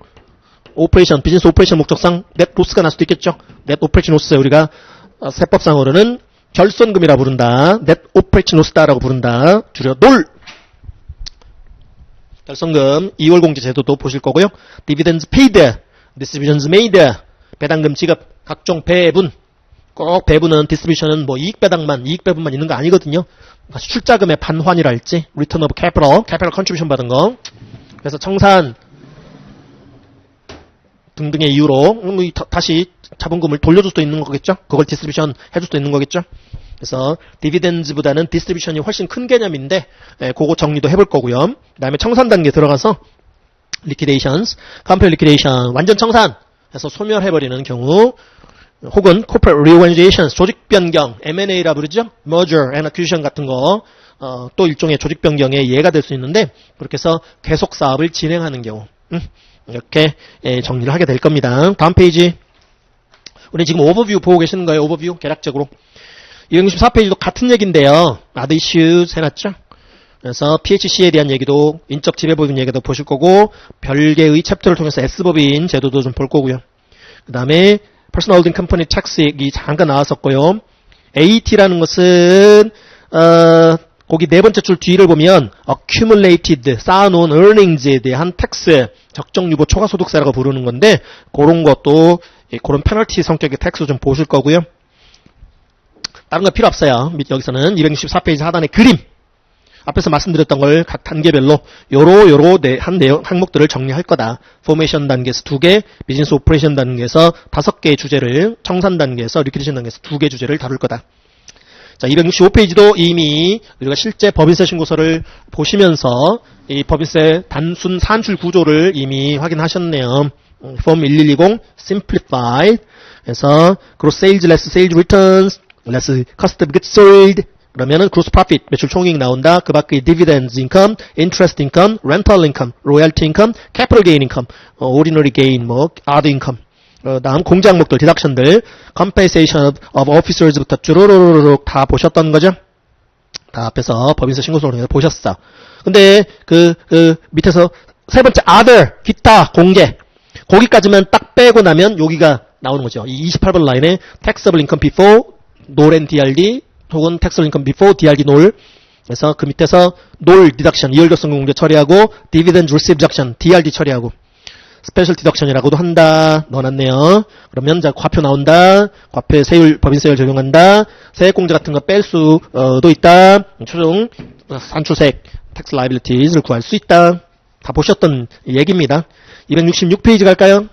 오퍼레이션, 비즈니스 오퍼레이션 목적상 net 로스가 날 수도 있겠죠. net operation loss 우리가 세법상으로는 결손금이라 부른다. net operation loss다라고 부른다. 줄여 놀. 결손금 2월 공제 제도도 보실 거고요. dividends paid, distributions made, 배당금 지급, 각종 배분. 꼭 배분은 디스트리뷰션은 뭐 이익 배분만 있는 거 아니거든요. 출자금의 반환이랄지, return of capital, capital contribution 받은 거. 그래서 청산 등등의 이유로 다시 자본금을 돌려줄 수도 있는 거겠죠. 그걸 디스트리뷰션 해줄 수도 있는 거겠죠. 그래서 디비덴즈보다는 디스트리뷰션이 훨씬 큰 개념인데 그거 정리도 해볼 거고요. 그 다음에 청산 단계 들어가서 liquidations, company liquidation, 완전 청산 해서 소멸해버리는 경우, 혹은 corporate reorganizations, 조직 변경, M&A라 부르죠. merger and acquisition 같은 거, 또 일종의 조직 변경의 예가 될 수 있는데, 그렇게 해서 계속 사업을 진행하는 경우, 이렇게 정리를 하게 될 겁니다. 다음 페이지. 우리 지금 오버뷰 보고 계시는 거예요. 오버뷰 개략적으로. 264페이지도 같은 얘기인데요. other issues 해놨죠. 그래서 PHC에 대한 얘기도, 인적 지배법인 얘기도 보실 거고, 별개의 챕터를 통해서 S법인 제도도 좀 볼 거고요. 그 다음에 Personal Holding Company Tax 얘기 잠깐 나왔었고요. AT라는 것은 거기 네 번째 줄 뒤를 보면 accumulated, 쌓아놓은 earnings에 대한 텍스, 적정유보 초과소득세라고 부르는 건데, 그런 것도 그런 페널티 성격의 텍스 좀 보실 거고요. 다른 거 필요 없어요. 여기서는 264페이지 하단의 그림, 앞에서 말씀드렸던 걸 각 단계별로 요로 한 내용 항목들을 정리할 거다. 포메이션 단계에서 2개, 비즈니스 오퍼레이션 단계에서 5개의 주제를, 청산 단계에서 리퀴디션 단계에서 2개 주제를 다룰 거다. 자, 265페이지도 이미 우리가 실제 법인세 신고서를 보시면서 이 법인세 단순 산출 구조를 이미 확인하셨네요. Form 1120 Simplified, 그래서 Gross Sales Less Sales Returns Less Cost of Goods Sold, 그러면은 Gross Profit 매출 총이익 나온다. 그 밖에 Dividends Income, Interest Income, Rental Income, Royalty Income, Capital Gain Income, Ordinary Gain, 뭐 Other Income, 다음 공제 항목들, 디덕션들, Compensation of Officers부터 쭈루루루룩 다 보셨던 거죠? 다 앞에서 법인세 신고서를 보셨어. 근데 밑에서 세 번째 Other, 기타, 공개, 거기까지만 딱 빼고 나면 여기가 나오는 거죠. 이 28번 라인에 Taxable Income Before, NOL and DRD, 혹은 Taxable Income Before, DRD, NOL. 그래서 그 밑에서 NOL Deduction, 이월결손금 공제 처리하고, Dividend Received Deduction, DRD 처리하고, 스페셜 디덕션이라고도 한다. 넣어놨네요. 그러면 자 과표 나온다. 과표에 세율, 법인세율 적용한다. 세액공제 같은 거 뺄 수도 있다. 최종 산출세액, tax liabilities를 구할 수 있다. 다 보셨던 얘기입니다. 266페이지 갈까요?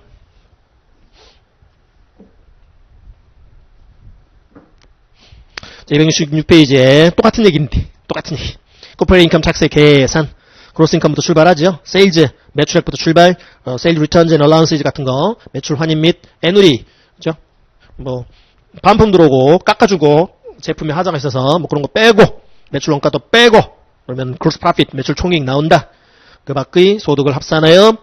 자, 266페이지에 똑같은 얘기인데, 똑같은 얘기. Corporate Income Tax의 계산. 그로스 인컴부터 출발하죠. 세일즈, 매출액부터 출발, 세일 리턴즈 앤 얼라운스즈 같은 거, 매출 환입 및 애누리, 그죠? 뭐 반품 들어오고 깎아주고 제품에 하자가 있어서 뭐 그런 거 빼고 매출 원가도 빼고 그러면 그로스 프로핏 매출 총이익 나온다. 그 밖의 소득을 합산하여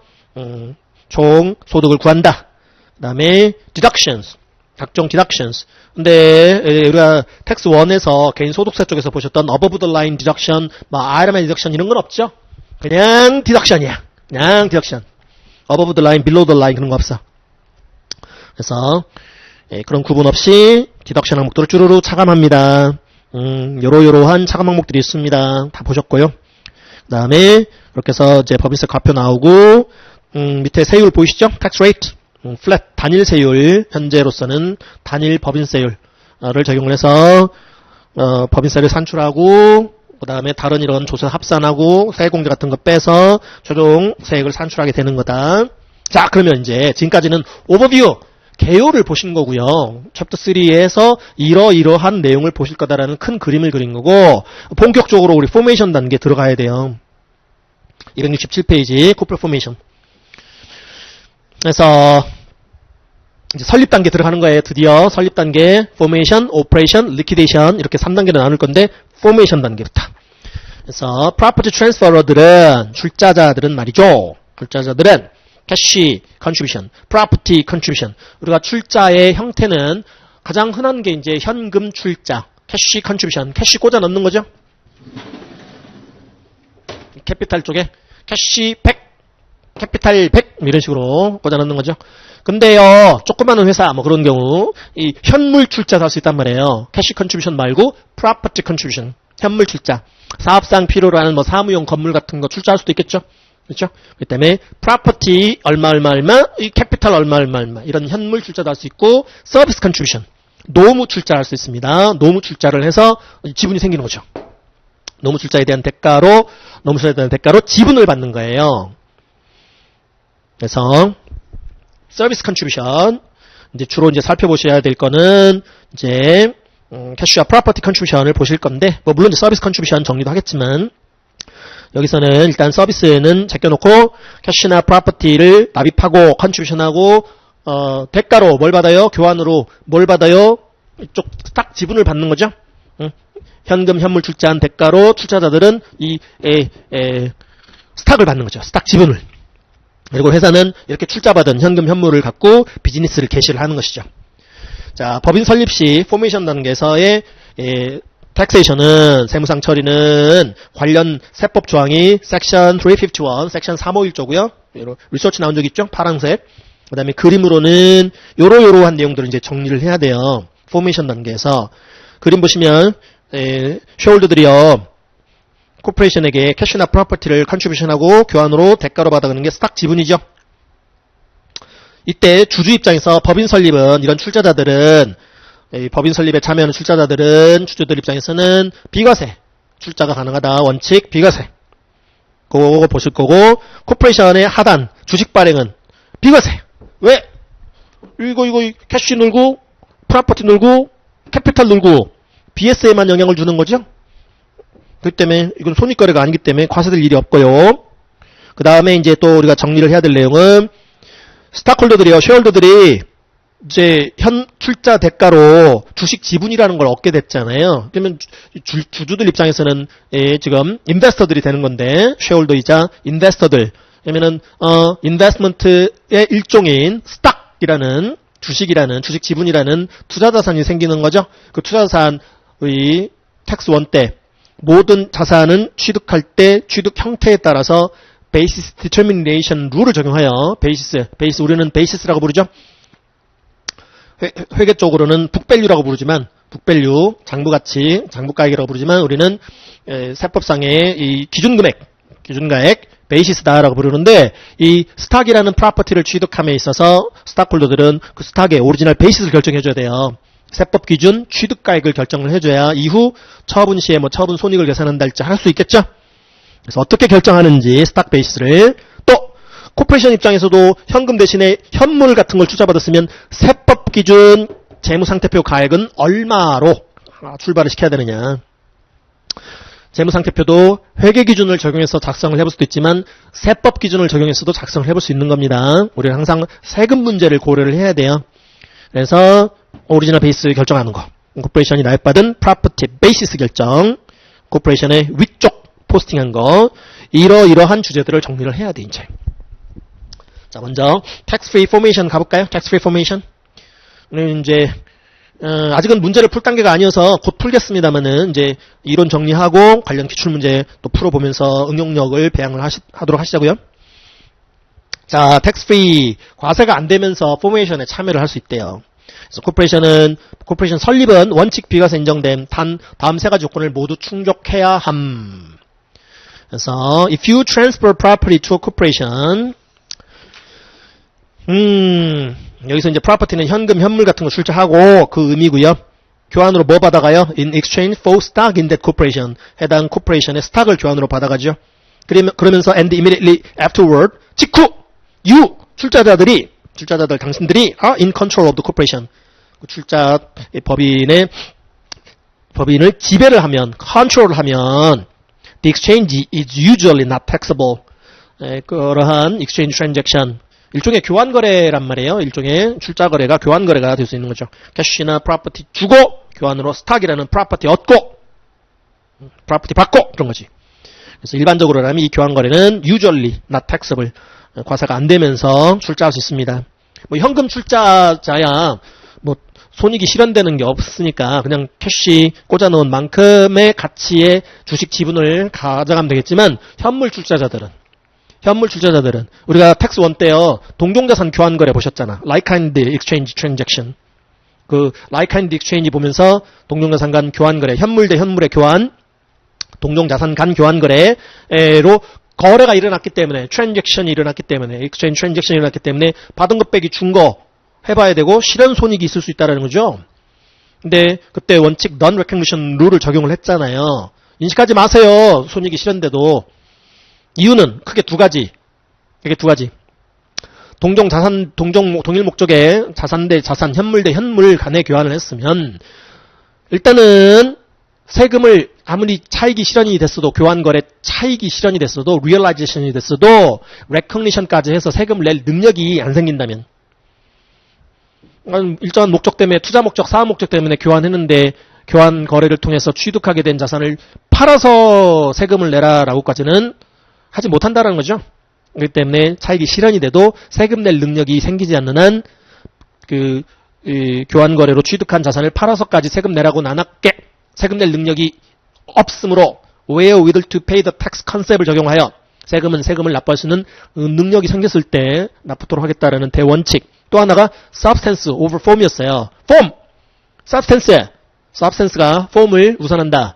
총 소득을 구한다. 그다음에 deductions, 각종 deductions. 근데 우리가 텍스 1에서 개인 소득세 쪽에서 보셨던 above the line deduction, 뭐 item deduction 이런 건 없죠. 그냥 디덕션이야. 그냥 디덕션. above the line, below the line 그런 거 없어. 그래서 그런 구분 없이 디덕션 항목들을 쭈루루 차감합니다. 요러요러한 차감 항목들이 있습니다. 다 보셨고요. 그 다음에 이렇게 해서 이제 법인세 과표 나오고 밑에 세율 보이시죠? tax rate, flat 단일 세율, 현재로서는 단일 법인세율을 적용을 해서 법인세를 산출하고 그 다음에 다른 이런 조세 합산하고 세액공제 같은 거 빼서 최종 세액을 산출하게 되는 거다. 자, 그러면 이제 지금까지는 오버뷰 개요를 보신 거고요. 챕터 3에서 이러이러한 내용을 보실 거다라는 큰 그림을 그린 거고 본격적으로 우리 포메이션 단계 들어가야 돼요. 267페이지 코퍼레이트 포메이션. 그래서 이제 설립 단계 들어가는 거예요. 드디어 설립 단계, 포메이션, 오퍼레이션, 리퀴데이션 이렇게 3단계로 나눌 건데 포메이션 단계부터. 그래서 프로퍼티 트랜스퍼러들은 출자자들은 말이죠. 출자자들은 캐시 컨트리뷰션, 프로퍼티 컨트리뷰션. 우리가 출자의 형태는 가장 흔한 게 이제 현금 출자, 캐시 컨트리뷰션, 캐시 꽂아 넣는 거죠. 캐피탈 쪽에 캐시 100, 캐피탈 100 이런 식으로 꽂아 넣는 거죠. 근데요, 조그마한 회사 뭐 그런 경우 이 현물 출자도 할 수 있단 말이에요. 캐시 컨트리뷰션 말고 프로퍼티 컨트리뷰션, 현물 출자. 사업상 필요로 하는 뭐 사무용 건물 같은 거 출자할 수도 있겠죠. 그렇죠? 그 때문에 프로퍼티 얼마, 이 캐피탈 얼마 이런 현물 출자도 할 수 있고 서비스 컨트리뷰션, 노무 출자할 수 있습니다. 노무 출자를 해서 지분이 생기는 거죠. 노무 출자에 대한 대가로 지분을 받는 거예요. 그래서 서비스 컨트리뷰션 이제 주로 이제 살펴보셔야 될 거는 이제 캐시와 프로퍼티 컨트리뷰션을 보실 건데 뭐 물론 이제 서비스 컨트리뷰션 정리도 하겠지만 여기서는 일단 서비스는 제껴놓고 캐시나 프로퍼티를 납입하고 컨트리뷰션하고 대가로 뭘 받아요? 교환으로 뭘 받아요? 이쪽 스탁 지분을 받는 거죠. 현금 현물 출자한 대가로 출자자들은 이 스탁을 받는 거죠. 스탁 지분을. 그리고 회사는 이렇게 출자받은 현금 현물을 갖고 비즈니스를 개시를 하는 것이죠. 자, 법인 설립 시 포메이션 단계에서의 텍세이션은 세무상 처리는 관련 세법 조항이 섹션 351, 섹션 351조고요. 리서치 나온 적 있죠? 파란색. 그 다음에 그림으로는 요러한 내용들을 이제 정리를 해야 돼요. 포메이션 단계에서. 그림 보시면 쉐홀더들이요. 코퍼레이션에게 캐시나 프로퍼티를 컨트리뷰션하고 교환으로 대가로 받아가는 게 스탁 지분이죠. 이때 주주 입장에서 법인 설립은 이런 출자자들은 법인 설립에 참여하는 출자자들은 주주들 입장에서는 비과세 출자가 가능하다. 원칙 비과세. 그거 보실 거고 코퍼레이션의 하단 주식 발행은 비과세. 왜? 이거 캐시 늘고 프로퍼티 늘고 캐피탈 늘고 BS에만 영향을 주는 거죠. 그렇기 때문에 이건 손익거래가 아니기 때문에 과세될 일이 없고요. 그 다음에 이제 또 우리가 정리를 해야 될 내용은 스탁홀더들이요, 쉐어홀더들이 이제 현 출자 대가로 주식 지분이라는 걸 얻게 됐잖아요. 그러면 주주들 입장에서는 지금 인베스터들이 되는 건데 쉐어홀더이자 인베스터들. 그러면은 인베스트먼트의 일종인 스탁이라는 주식이라는 주식 지분이라는 투자 자산이 생기는 거죠. 그 투자 자산의 텍스 1 때 모든 자산은 취득할 때 취득 형태에 따라서 베이시스 디터미네이션 룰을 적용하여 베이시스 우리는 베이시스라고 부르죠. 회계 쪽으로는 북밸류라고 부르지만 북밸류 장부가치 장부가액이라고 부르지만 우리는 세법상의 이 기준가액 베이시스다라고 부르는데 이 스탁이라는 프로퍼티를 취득함에 있어서 스탁홀더들은 그 스탁의 오리지널 베이시스를 결정해줘야 돼요. 세법 기준 취득가액을 결정을 해줘야 이후 처분 시에 뭐 처분 손익을 계산한다 할지 할 수 있겠죠. 그래서 어떻게 결정하는지 스탁 베이시스를 또 코퍼레이션 입장에서도 현금 대신에 현물 같은 걸 출자받았으면 세법 기준 재무상태표 가액은 얼마로 출발을 시켜야 되느냐. 재무상태표도 회계 기준을 적용해서 작성을 해볼 수도 있지만 세법 기준을 적용해서도 작성을 해볼 수 있는 겁니다. 우리는 항상 세금 문제를 고려를 해야 돼요. 그래서 오리지널 베이스 결정하는 거. 코퍼레이션이 납입받은 프로퍼티 베이시스 결정. 코퍼레이션의 위쪽 포스팅한 거. 이러한 주제들을 정리를 해야 돼, 이제. 자, 먼저 tax free formation 가볼까요? tax free formation. 이제 아직은 문제를 풀 단계가 아니어서 곧 풀겠습니다만은 이제 이론 정리하고 관련 기출 문제 또 풀어보면서 응용력을 배양을 하도록 하시자고요. 자, tax free 과세가 안 되면서 포메이션에 참여를 할 수 있대요. 그래서 코퍼레이션 설립은 원칙 비과세 인정됨 단 다음 세 가지 조건을 모두 충족해야 함. 그래서 if you transfer property to a corporation 여기서 이제 프로퍼티는 현금, 현물 같은 거 출자하고 그 의미고요. 교환으로 뭐 받아가요? In exchange for stock in that corporation. 해당 코퍼레이션의 스탁을 교환으로 받아가죠. 그러면서 and immediately afterward, 직후 you 출자자들 당신들이 are in control of the corporation. 출자 법인을 지배를 하면, 컨트롤을 하면 the exchange is usually not taxable. 그러한 exchange transaction, 일종의 교환거래란 말이에요. 일종의 출자거래가 교환거래가 될 수 있는 거죠. 캐시나 프로퍼티 주고 교환으로 스탁이라는 프로퍼티 얻고 프로퍼티 받고 그런 거지. 그래서 일반적으로라면 이 교환거래는 usually not taxable, 과세가 안 되면서 출자할 수 있습니다. 뭐 현금 출자자야 뭐 손익이 실현되는 게 없으니까 그냥 캐시 꽂아놓은 만큼의 가치의 주식 지분을 가져가면 되겠지만 현물 출자자들은 우리가 텍스 1 때요 동종자산 교환거래 보셨잖아. Like kind exchange transaction. 그 like kind exchange 보면서 동종자산 간 교환거래, 현물 대 현물의 교환, 동종자산 간 교환거래로 거래가 일어났기 때문에, 트랜잭션이 일어났기 때문에, exchange transaction 일어났기 때문에 받은 것 빼기 준 거 해봐야 되고 실현 손익이 있을 수 있다는 거죠. 근데 그때 원칙 non-recognition 룰을 적용을 했잖아요. 인식하지 마세요. 손익이 실현돼도. 이유는 크게 두 가지. 동일 목적의 자산 대 자산, 현물 대 현물 간의 교환을 했으면 일단은 세금을 아무리 차익이 실현이 됐어도, 교환거래 차익이 실현이 됐어도, 리얼라이제이션이 됐어도 recognition까지 해서 세금을 낼 능력이 안 생긴다면, 일정한 목적 때문에, 투자 목적, 사업 목적 때문에 교환했는데 교환 거래를 통해서 취득하게 된 자산을 팔아서 세금을 내라라고까지는 하지 못한다는 거죠. 그렇기 때문에 차익이 실현이 돼도 세금 낼 능력이 생기지 않는 한 교환 거래로 취득한 자산을 팔아서까지 세금 내라고는 안 할게. 세금 낼 능력이 없으므로 wherewithal to pay the tax 컨셉을 적용하여 세금을 납부할 수 있는 능력이 생겼을 때 납부토록 하겠다라는 대원칙. 또 하나가 substance over form이었어요. form, substance가 form을 우선한다.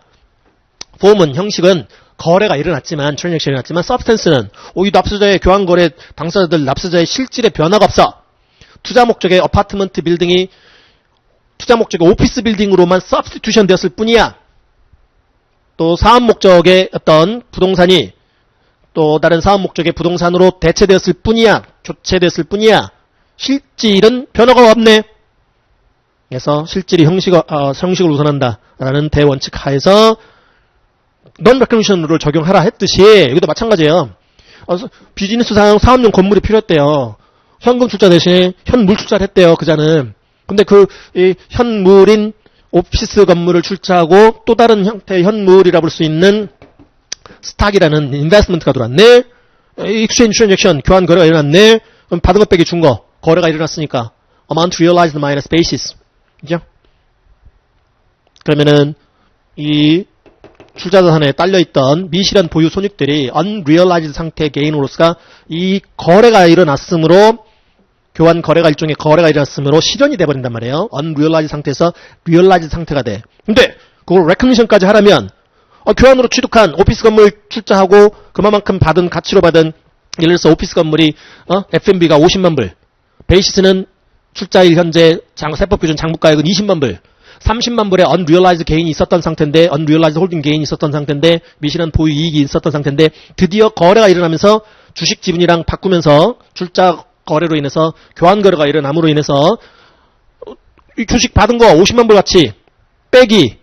form은, 형식은 거래가 일어났지만, 트랜잭션이 일어났지만, substance는 이 납세자의 교환거래 당사자들 납세자의 실질의 변화가 없어. 투자 목적의 어파트먼트 빌딩이 투자 목적의 오피스 빌딩으로만 substitution 되었을 뿐이야. 또 사업 목적의 어떤 부동산이 또 다른 사업 목적의 부동산으로 대체되었을 뿐이야. 교체되었을 뿐이야. 실질은 변화가 없네. 그래서 실질이 형식을 우선한다라는 대원칙 하에서 non-recognition 룰을 적용하라 했듯이 여기도 마찬가지예요. 비즈니스상 사업용 건물이 필요했대요. 현금 출자 대신에 현물 출자를 했대요. 그자는. 근데 이 현물인 오피스 건물을 출자하고 또 다른 형태의 현물이라 볼 수 있는 스탁이라는 인베스트먼트가 들어왔네. exchange transaction, 교환 거래가 일어났네. 그럼 받은 것 빼기 준 거, 거래가 일어났으니까 amount realized minus basis. 그죠? 그러면은 이 출자자산에 딸려있던 미실현 보유 손익들이 unrealized 상태의 게인으로서가 이 거래가 일어났으므로, 교환 거래가 일종의 거래가 일어났으므로 실현이 돼버린단 말이에요. unrealized 상태에서 realized 상태가 돼. 근데 그걸 recognition까지 하려면 교환으로 취득한 오피스 건물 출자하고 그만큼 받은, 가치로 받은, 예를 들어서 오피스 건물이 F&B가 50만 불, 베이시스는 출자일 현재 세법 기준 장부가액은 20만 불, 30만 불의 unrealized gain이 있었던 상태인데, unrealized holding gain이 있었던 상태인데, 미실현 보유 이익이 있었던 상태인데, 드디어 거래가 일어나면서 주식 지분이랑 바꾸면서 출자 거래로 인해서 교환 거래가 일어남으로 인해서 이 주식 받은 거 50만 불 가치 빼기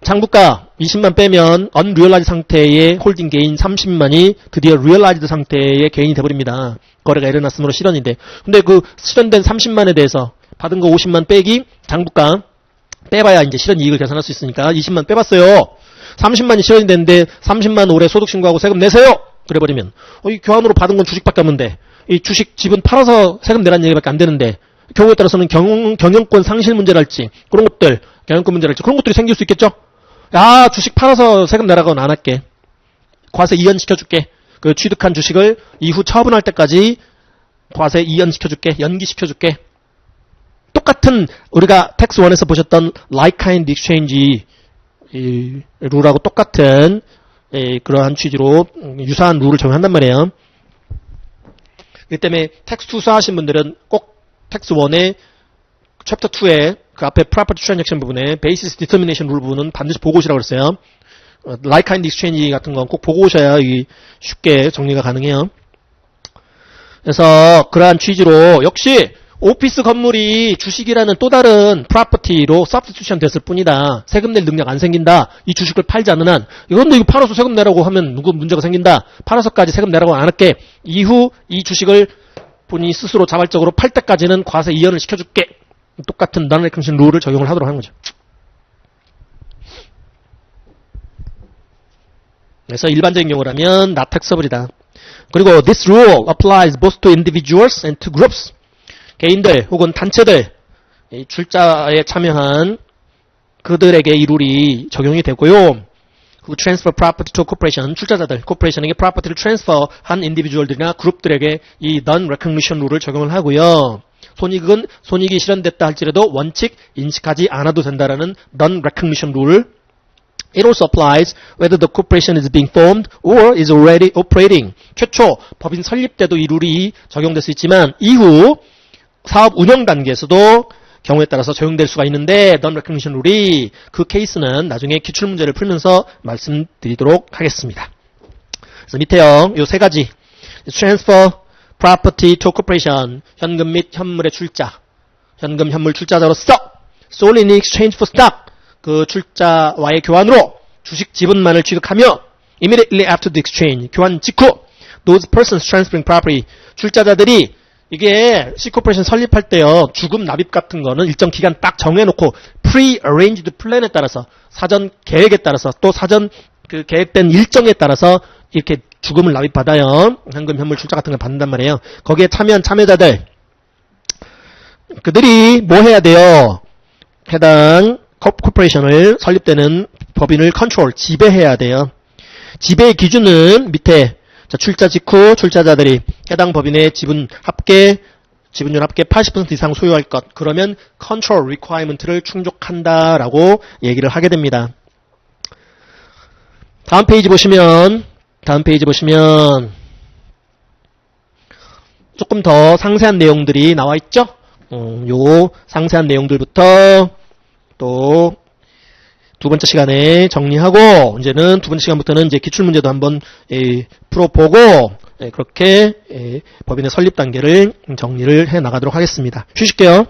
장부가 20만 빼면 unrealized 상태의 홀딩 게인 30만이 드디어 realized 상태의 게인이 돼버립니다. 거래가 일어났으므로 실현인데. 근데 그 실현된 30만에 대해서 받은 거 50만 빼기 장부가 빼봐야 이제 실현 이익을 계산할 수 있으니까 20만 빼봤어요. 30만이 실현이 됐는데 30만 올해 소득 신고하고 세금 내세요. 그래버리면 이 교환으로 받은 건 주식밖에 없는데, 이 주식 지분 팔아서 세금 내라는 얘기밖에 안 되는데, 경우에 따라서는 경영권 상실 문제랄지 그런 것들, 경영권 문제랄지 그런 것들이 생길 수 있겠죠. 야, 주식 팔아서 세금 내라고는 안 할게. 과세 이연시켜줄게. 그 취득한 주식을 이후 처분할 때까지 과세 이연시켜줄게. 연기시켜줄게. 똑같은 우리가 텍스 1에서 보셨던 like kind exchange 이 룰하고 똑같은 그러한 취지로 유사한 룰을 적용한단 말이에요. 그렇기 때문에 텍스 2 수하신 분들은 꼭 텍스 1의 챕터 2에 그 앞에 property transaction 부분에 basis determination rule 부분은 반드시 보고 오시라고 그랬어요. like kind exchange 같은 건 꼭 보고 오셔야 쉽게 정리가 가능해요. 그래서 그러한 취지로 역시 오피스 건물이 주식이라는 또 다른 프로퍼티로 substitution 됐을 뿐이다. 세금 낼 능력 안 생긴다. 이 주식을 팔지 않는 한 이거 팔아서 세금 내라고 하면 누구 문제가 생긴다. 팔아서까지 세금 내라고 안 할게. 이후 이 주식을 본인이 스스로 자발적으로 팔 때까지는 과세 이연을 시켜줄게. 똑같은 non-recognition 룰을 적용을 하도록 하는 거죠. 그래서 일반적인 경우라면 not taxable이다. 그리고 this rule applies both to individuals and to groups. 개인들 혹은 단체들, 출자에 참여한 그들에게 이 룰이 적용이 되고요. 그 transfer property to corporation, 출자자들, corporation에게 property를 transfer한 individual들이나 그룹들에게 이 non-recognition 룰을 적용을 하고요. 손익이 실현됐다 할지라도 원칙 인식하지 않아도 된다라는 non-recognition 룰. It also applies whether the corporation is being formed or is already operating. 최초 법인 설립 때도 이 룰이 적용될 수 있지만 이후 사업 운영 단계에서도 경우에 따라서 적용될 수가 있는데 non-recognition 룰이 그 케이스는 나중에 기출문제를 풀면서 말씀드리도록 하겠습니다. 그래서 밑에요. 요 세 가지. transfer, property to corporation, 현금 및 현물의 출자. 현금, 현물 출자자로서 solely in exchange for stock. 그 출자와의 교환으로 주식 지분만을 취득하며 immediately after the exchange, 교환 직후 those persons transferring property, 출자자들이 이게 C코퍼레이션 설립할 때요. 주금 납입 같은 거는 일정 기간 딱 정해놓고 pre-arranged plan에 따라서 사전 계획에 따라서 또 사전 그 계획된 일정에 따라서 이렇게 주금을 납입받아요. 현금, 현물 출자 같은 걸 받는단 말이에요. 거기에 참여한 참여자들 그들이 뭐 해야 돼요? 해당 코퍼레이션을 설립되는 법인을 컨트롤, 지배해야 돼요. 지배의 기준은 밑에 출자 직후 출자자들이 해당 법인의 지분율 합계 80% 이상 소유할 것. 그러면 컨트롤 리퀘어먼트를 충족한다라고 얘기를 하게 됩니다. 다음 페이지 보시면 조금 더 상세한 내용들이 나와 있죠? 요 상세한 내용들부터 또 두 번째 시간에 정리하고 이제는 두 번째 시간부터는 이제 기출문제도 한번 풀어보고 그렇게 법인의 설립 단계를 정리를 해 나가도록 하겠습니다. 쉬실게요.